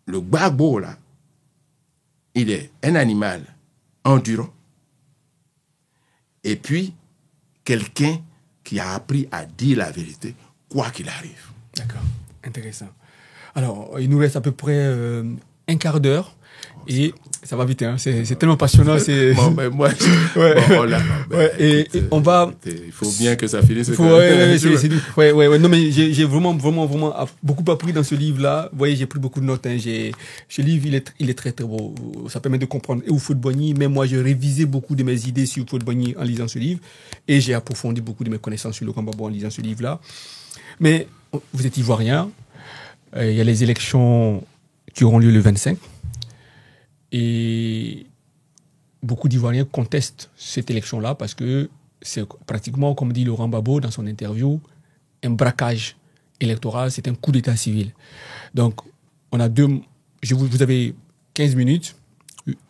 le Gbagbo, là, il est un animal endurant et puis quelqu'un qui a appris à dire la vérité, quoi qu'il arrive. D'accord, intéressant. Alors, il nous reste à peu près un quart d'heure. Et ça va vite, hein. C'est tellement passionnant. Bon, ben moi, et on va. Il faut bien que ça finisse. Non, mais j'ai vraiment beaucoup appris dans ce livre-là. Vous voyez, j'ai pris beaucoup de notes. Hein. Ce livre, il est très très beau. Ça permet de comprendre Houphouët-Boigny. Même moi, j'ai révisé beaucoup de mes idées sur Houphouët-Boigny en lisant ce livre, et j'ai approfondi beaucoup de mes connaissances sur Laurent Gbagbo en lisant ce livre-là. Mais vous êtes ivoirien. Il y a les élections qui auront lieu le 25. Et beaucoup d'Ivoiriens contestent cette élection-là parce que c'est pratiquement, comme dit Laurent Gbagbo dans son interview, un braquage électoral, c'est un coup d'état civil. Donc, on a vous avez 15 minutes,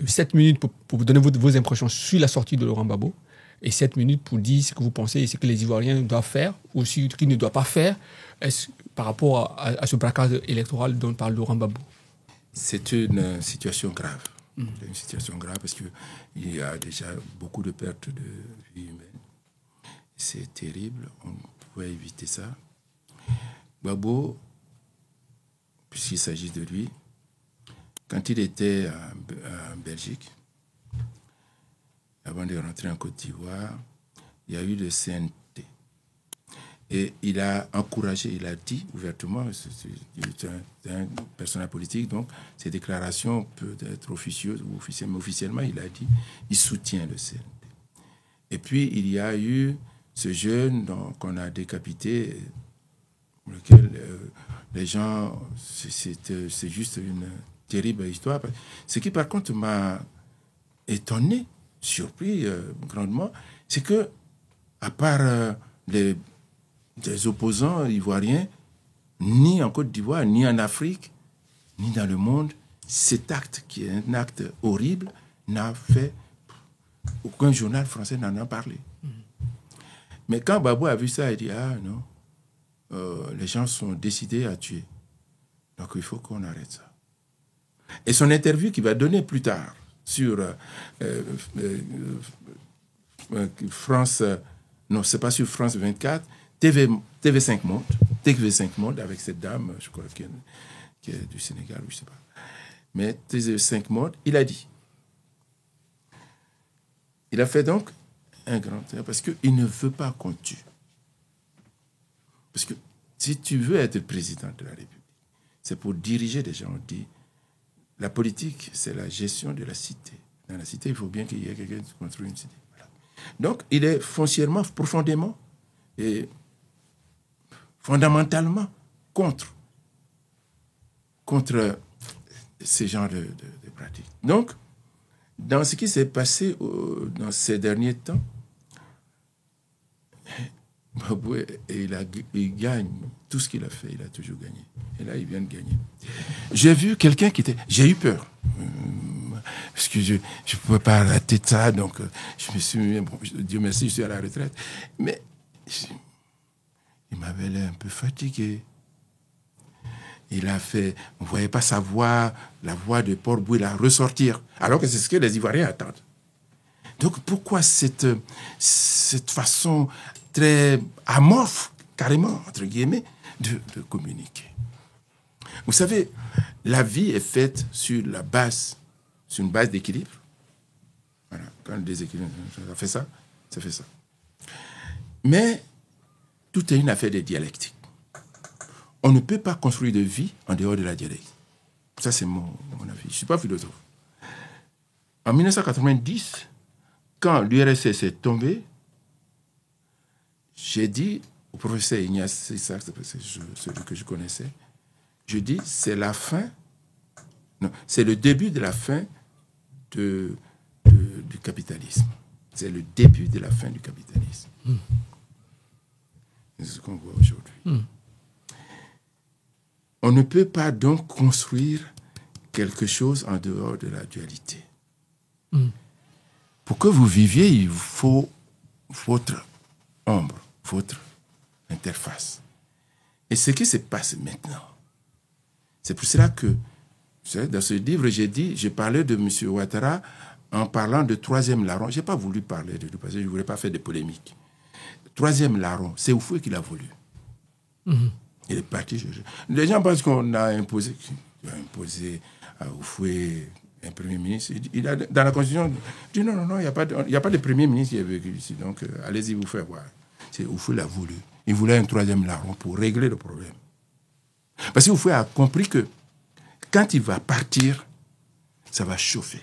7 minutes pour vous donner vos impressions sur la sortie de Laurent Gbagbo et 7 minutes pour dire ce que vous pensez et ce que les Ivoiriens doivent faire ou ce qu'ils ne doivent pas faire par rapport à ce braquage électoral dont parle Laurent Gbagbo. C'est une situation grave. C'est une situation grave parce qu'il y a déjà beaucoup de pertes de vie humaine. C'est terrible. On pouvait éviter ça. Gbagbo, puisqu'il s'agit de lui, quand il était en Belgique, avant de rentrer en Côte d'Ivoire, il y a eu le CNT. Et il a encouragé, il a dit ouvertement, c'est un personnage politique, donc ses déclarations peuvent être officieuses ou officielles, mais officiellement, il a dit, il soutient le CNT. Et puis, il y a eu ce jeune qu'on a décapité, lequel les gens, c'est juste une terrible histoire. Ce qui, par contre, m'a étonné, surpris grandement, c'est que, à part des opposants ivoiriens, ni en Côte d'Ivoire, ni en Afrique, ni dans le monde, cet acte, qui est un acte horrible, n'a fait... Aucun journal français n'en a parlé. Mais quand Gbagbo a vu ça, il dit, non, les gens sont décidés à tuer. Donc il faut qu'on arrête ça. Et son interview qu'il va donner plus tard sur France... non, c'est pas sur France 24, TV5 Monde, avec cette dame, je crois qui est du Sénégal, je ne sais pas. Mais TV5 Monde, il a dit. Il a fait donc un grand erreur parce qu'il ne veut pas qu'on tue. Parce que si tu veux être président de la République, c'est pour diriger des gens. On dit, la politique, c'est la gestion de la cité. Dans la cité, il faut bien qu'il y ait quelqu'un qui construise une cité. Voilà. Donc, il est foncièrement, profondément et fondamentalement contre ces genres de pratiques. Donc, dans ce qui s'est passé dans ces derniers temps, Gbagbo, il gagne tout ce qu'il a fait, il a toujours gagné. Et là, il vient de gagner. J'ai vu quelqu'un qui était... J'ai eu peur. Parce que je ne pouvais pas rater ça, donc je me suis mis... Bon, Dieu merci, je suis à la retraite. Mais il m'avait l'air un peu fatigué. Il a fait... On ne voyait pas sa voix, la voix de Paul Bouila ressortir, alors que c'est ce que les Ivoiriens attendent. Donc pourquoi cette façon très amorphe, carrément, entre guillemets, de communiquer? Vous savez, la vie est faite sur une base d'équilibre. Voilà, quand le déséquilibre, ça fait ça, ça fait ça. Mais tout est une affaire de dialectique. On ne peut pas construire de vie en dehors de la dialectique. Ça, c'est mon avis. Je ne suis pas philosophe. En 1990, quand l'URSS est tombée, j'ai dit au professeur Ignace Sissac, celui que je connaissais, je dis, c'est la fin, non, c'est le début de la fin du capitalisme. C'est le début de la fin du capitalisme. C'est ce qu'on voit aujourd'hui. On ne peut pas donc construire quelque chose en dehors de la dualité. Pour que vous viviez, il vous faut votre ombre, votre interface. Et ce qui se passe maintenant, c'est pour cela que, dans ce livre, j'ai parlé de M. Ouattara en parlant de troisième larron. Je n'ai pas voulu parler de lui parce que je ne voulais pas faire de polémique. Troisième larron, c'est Houphouët qui l'a voulu. Il est parti. Les gens pensent qu'on a imposé Oufoué, un premier ministre. Il a, dans la Constitution, il dit non, il n'y a pas de premier ministre qui est vécu ici. Donc, allez-y vous faire voir. C'est Oufoué l'a voulu. Il voulait un troisième larron pour régler le problème. Parce que Oufoué a compris que quand il va partir, ça va chauffer.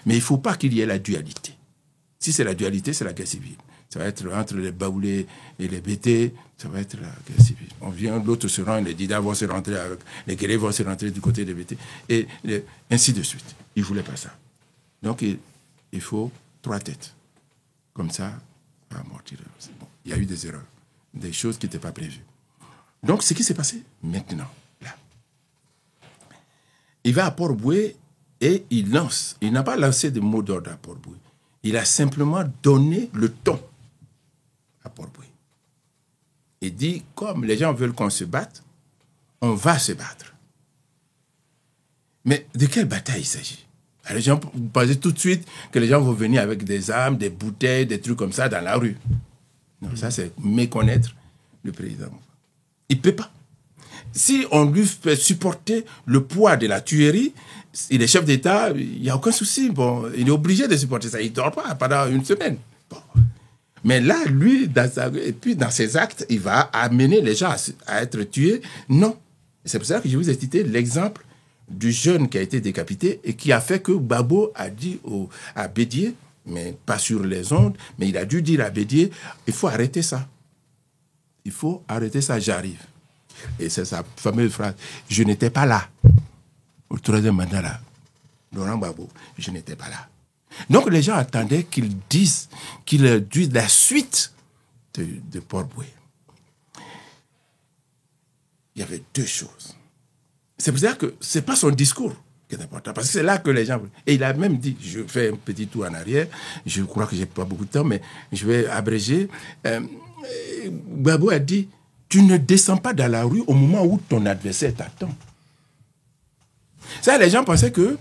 Mais il ne faut pas qu'il y ait la dualité. Si c'est la dualité, c'est la guerre civile. Ça va être entre les Baoulés et les Bétés, ça va être la guerre civile. On vient, l'autre se rend, les Dida vont se rentrer, avec, les guerriers vont se rentrer du côté des Bétés, et ainsi de suite. Il ne voulait pas ça. Donc, il faut 3 têtes. Comme ça va amortir. Bon, il y a eu des erreurs, des choses qui n'étaient pas prévues. Donc, ce qui s'est passé maintenant, là, il va à Port-Boué et il lance. Il n'a pas lancé de mots d'ordre à Port-Boué. Il a simplement donné le ton à Port-Boué. Il dit, comme les gens veulent qu'on se batte, on va se battre. Mais de quelle bataille il s'agit? Les gens, vous pensez tout de suite que les gens vont venir avec des armes, des bouteilles, des trucs comme ça dans la rue. Non, ça c'est méconnaître le président. Il ne peut pas. Si on lui fait supporter le poids de la tuerie, il est chef d'État, il n'y a aucun souci. Bon, il est obligé de supporter ça. Il ne dort pas pendant une semaine. Bon. Mais là, lui, et puis dans ses actes, il va amener les gens à être tués. Non. C'est pour ça que je vous ai cité l'exemple du jeune qui a été décapité et qui a fait que Gbagbo a dit à Bédié, mais pas sur les ondes, mais il a dû dire à Bédié, il faut arrêter ça. Il faut arrêter ça, j'arrive. Et c'est sa fameuse phrase, je n'étais pas là. Au 3e mandat là, Laurent Gbagbo, je n'étais pas là. Donc les gens attendaient qu'il dise la suite de Port-Boué. Il y avait 2 choses. C'est pour ça que ce n'est pas son discours qui est important, parce que c'est là que les gens... Et il a même dit, je fais un petit tour en arrière, je crois que je n'ai pas beaucoup de temps, mais je vais abréger. Gbagbo a dit, tu ne descends pas dans la rue au moment où ton adversaire t'attend. Ça, les gens pensaient que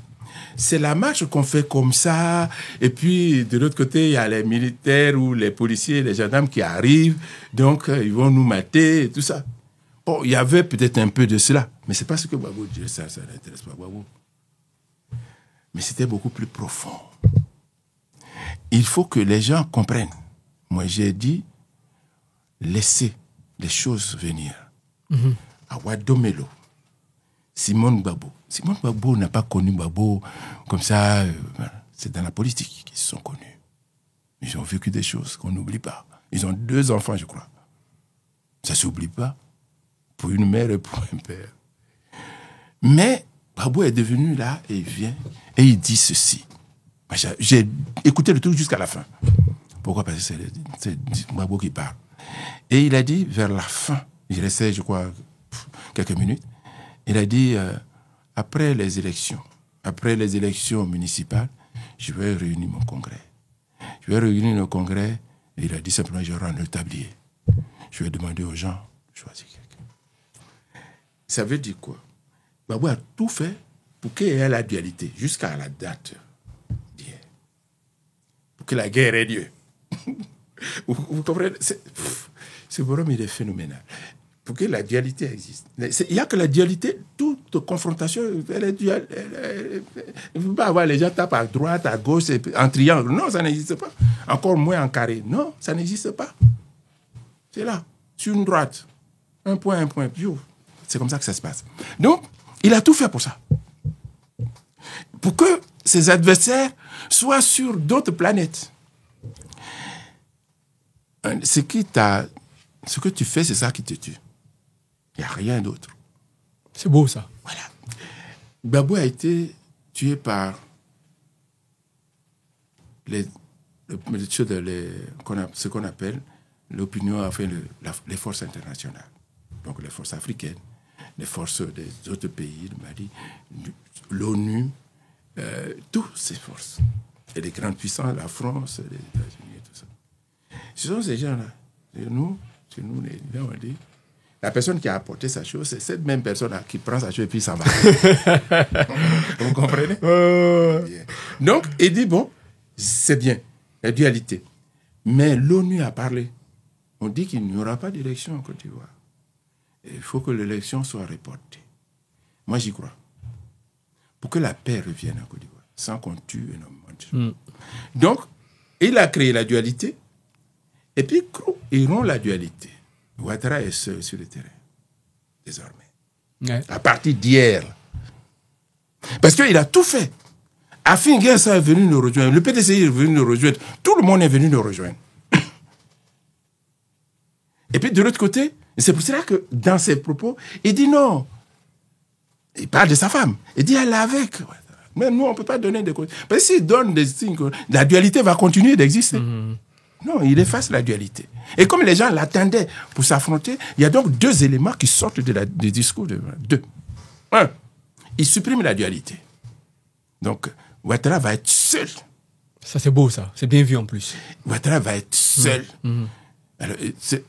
c'est la marche qu'on fait comme ça, et puis de l'autre côté, il y a les militaires ou les policiers, les gendarmes qui arrivent, donc ils vont nous mater et tout ça. Bon, il y avait peut-être un peu de cela, mais ce n'est pas ce que Gbagbo dit, ça n'intéresse pas Gbagbo. Mais c'était beaucoup plus profond. Il faut que les gens comprennent. Moi, j'ai dit, laissez les choses venir. À Wadomelo, Simone Gbagbo n'a pas connu Gbagbo comme ça. C'est dans la politique qu'ils se sont connus. Ils ont vécu des choses qu'on n'oublie pas. Ils ont 2 enfants, je crois. Ça ne s'oublie pas. Pour une mère et pour un père. Mais Gbagbo est devenu là et il vient et il dit ceci. J'ai écouté le truc jusqu'à la fin. Pourquoi? Parce que c'est Gbagbo qui parle. Et il a dit, vers la fin, il restait, je crois, quelques minutes, il a dit, après les élections municipales, je vais réunir mon congrès. Je vais réunir le congrès, et il a dit simplement, je rends le tablier. Je vais demander aux gens, choisir quelqu'un. Ça veut dire quoi? Gbagbo a tout fait pour qu'il y ait la dualité, jusqu'à la date d'hier. Pour que la guerre ait lieu. Vous comprenez? Ce bonhomme, il est phénoménal. Pour que la dualité existe. Il n'y a que la dualité, toute confrontation, elle est duale. Il ne faut pas avoir les gens tapent à droite, à gauche, en triangle. Non, ça n'existe pas. Encore moins en carré. Non, ça n'existe pas. C'est là, sur une droite. Un point. C'est comme ça que ça se passe. Donc, il a tout fait pour ça. Pour que ses adversaires soient sur d'autres planètes. Ce que tu fais, c'est ça qui te tue. Il n'y a rien d'autre. C'est beau, ça. Voilà. Gbagbo a été tué par ce qu'on appelle l'opinion, enfin, les forces internationales. Donc les forces africaines, les forces des autres pays, le Mali, l'ONU, toutes ces forces. Et les grandes puissances, la France, les États-Unis et tout ça. Ce sont ces gens-là. C'est nous, les gens, on dit. La personne qui a apporté sa chose, c'est cette même personne-là qui prend sa chose et puis s'en va. Vous comprenez? Donc, il dit, bon, c'est bien, la dualité. Mais l'ONU a parlé. On dit qu'il n'y aura pas d'élection en Côte d'Ivoire. Il faut que l'élection soit reportée. Moi, j'y crois. pour que la paix revienne en Côte d'Ivoire, sans qu'on tue énormément de gens. Donc, il a créé la dualité, et puis ils rompt la dualité. Ouattara est seul sur le terrain, désormais. Ouais. À partir d'hier. Parce qu'il a tout fait. Afin Guinsa est venu nous rejoindre, le PDCI est venu nous rejoindre, tout le monde est venu nous rejoindre. Et puis de l'autre côté, c'est pour cela que dans ses propos, il dit non. Il parle de sa femme. Il dit elle est avec. Mais nous, on ne peut pas donner des causes. Parce que s'il donne des signes, la dualité va continuer d'exister. Non, il efface la dualité. Et comme les gens l'attendaient pour s'affronter, il y a donc deux éléments qui sortent des discours. Deux. Un, il supprime la dualité. Donc, Ouattara va être seul. Ça, c'est beau, ça. C'est bien vu en plus. Ouattara va être seul. Alors, c'est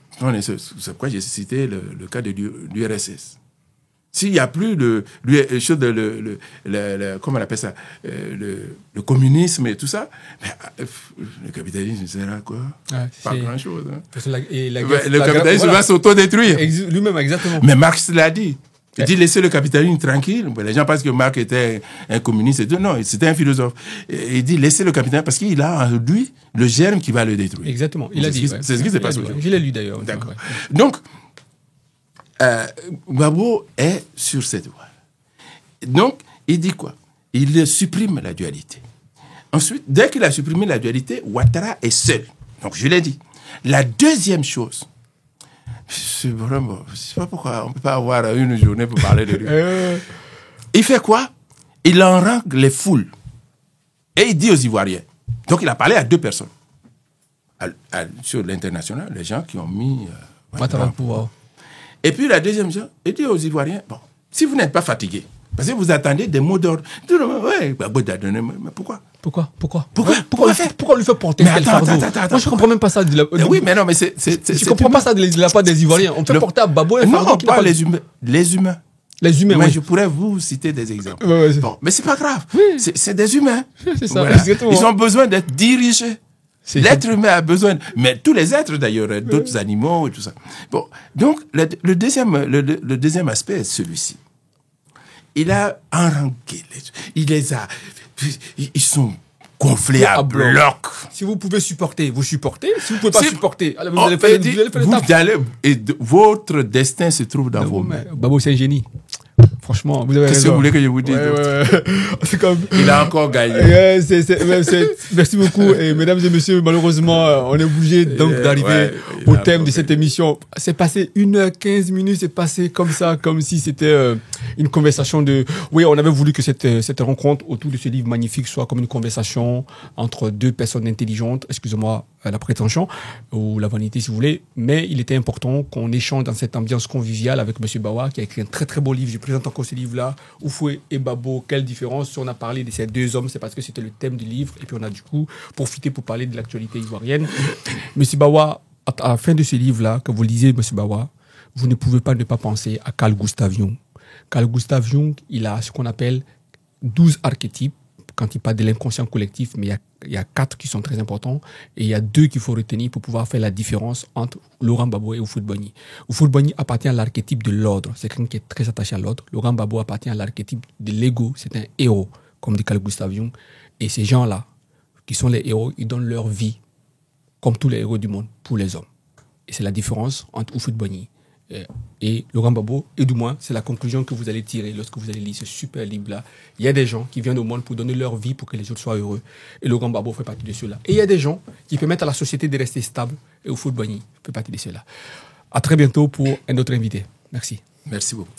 pourquoi j'ai cité le cas de l'URSS. S'il n'y a plus comment on appelle ça, le communisme et tout ça, le capitalisme sera quoi? Pas grand-chose. Hein. Le capitalisme va s'autodétruire. Lui-même, exactement. Mais Marx l'a dit. Il dit laissez le capitalisme tranquille. Les gens pensent que Marx était un communiste. Non, c'était un philosophe. Il dit laissez le capitalisme parce qu'il a en lui le germe qui va le détruire. Exactement. Il a dit. C'est ce qui s'est passé. Je l'ai lu d'ailleurs. D'accord. Donc, Gbagbo est sur cette voie. Donc, il dit quoi? Il supprime la dualité. Ensuite, dès qu'il a supprimé la dualité, Ouattara est seul. Donc, je l'ai dit. La deuxième chose, c'est vraiment, je ne sais pas pourquoi on ne peut pas avoir une journée pour parler de lui. Il fait quoi? Il enrangue les foules. Et il dit aux Ivoiriens. Donc, il a parlé à deux personnes. Sur l'international, les gens qui ont mis Ouattara au pouvoir. Et puis la deuxième chose, il dit aux Ivoiriens, bon, si vous n'êtes pas fatigués, parce que vous attendez des mots d'ordre, ouais, mais pourquoi? Pourquoi lui faire porter mais attends, moi, je comprends même pas ça. Oui, mais non, mais je comprends pas ça de la part des Ivoiriens. On fait porter à Babo un fardeau. Non, pas les humains. Les humains. Les humains, mais je pourrais vous citer des exemples. Bon, mais c'est pas grave. Oui. C'est des humains. C'est ça, voilà. Ils ont besoin d'être dirigés. L'être humain a besoin, mais tous les êtres d'ailleurs, d'autres animaux et tout ça. Bon, donc le deuxième aspect est celui-ci. Il a enrangué ils sont gonflés à bloc. Si vous pouvez supporter, vous supportez. Si vous pouvez pas supporter, allez, vous allez faire le taf. Votre destin se trouve dans vos mains. Babo, c'est un génie. Franchement, vous avez raison. Qu'est-ce que vous voulez que je vous dise? C'est comme... Il a encore gagné. Merci beaucoup. Et mesdames et messieurs, malheureusement, on est obligé donc d'arriver au thème de cette émission. C'est passé 1h15 minutes, c'est passé comme ça, comme si c'était une conversation de... Oui, on avait voulu que cette rencontre autour de ce livre magnifique soit comme une conversation entre deux personnes intelligentes, excusez-moi la prétention, ou la vanité si vous voulez, mais il était important qu'on échange dans cette ambiance conviviale avec M. Bawa, qui a écrit un très très beau livre. Je présente encore ce livre-là, Oufoué et Babo, quelle différence. Si on a parlé de ces deux hommes, c'est parce que c'était le thème du livre, et puis on a du coup profité pour parler de l'actualité ivoirienne. M. Bawa, à la fin de ce livre-là, que vous lisez, M. Bawa, vous ne pouvez pas ne pas penser à Carl Gustav Jung. Carl Gustav Jung, il a ce qu'on appelle 12 archétypes, quand il parle de l'inconscient collectif, mais il y a 4 qui sont très importants et il y a 2 qu'il faut retenir pour pouvoir faire la différence entre Laurent Gbagbo et Houphouët-Boigny. Houphouët-Boigny appartient à l'archétype de l'ordre, c'est quelqu'un qui est très attaché à l'ordre. Laurent Gbagbo appartient à l'archétype de l'ego, c'est un héros, comme dit Carl Gustav Jung. Et ces gens-là, qui sont les héros, ils donnent leur vie, comme tous les héros du monde, pour les hommes. Et c'est la différence entre Houphouët-Boigny et Laurent Gbagbo, et du moins, c'est la conclusion que vous allez tirer lorsque vous allez lire ce super livre-là. Il y a des gens qui viennent au monde pour donner leur vie pour que les autres soient heureux, et Laurent Gbagbo fait partie de ceux-là. Et il y a des gens qui permettent à la société de rester stable, et Houphouët-Boigny fait partie de ceux-là. À très bientôt pour un autre invité. Merci. Merci beaucoup.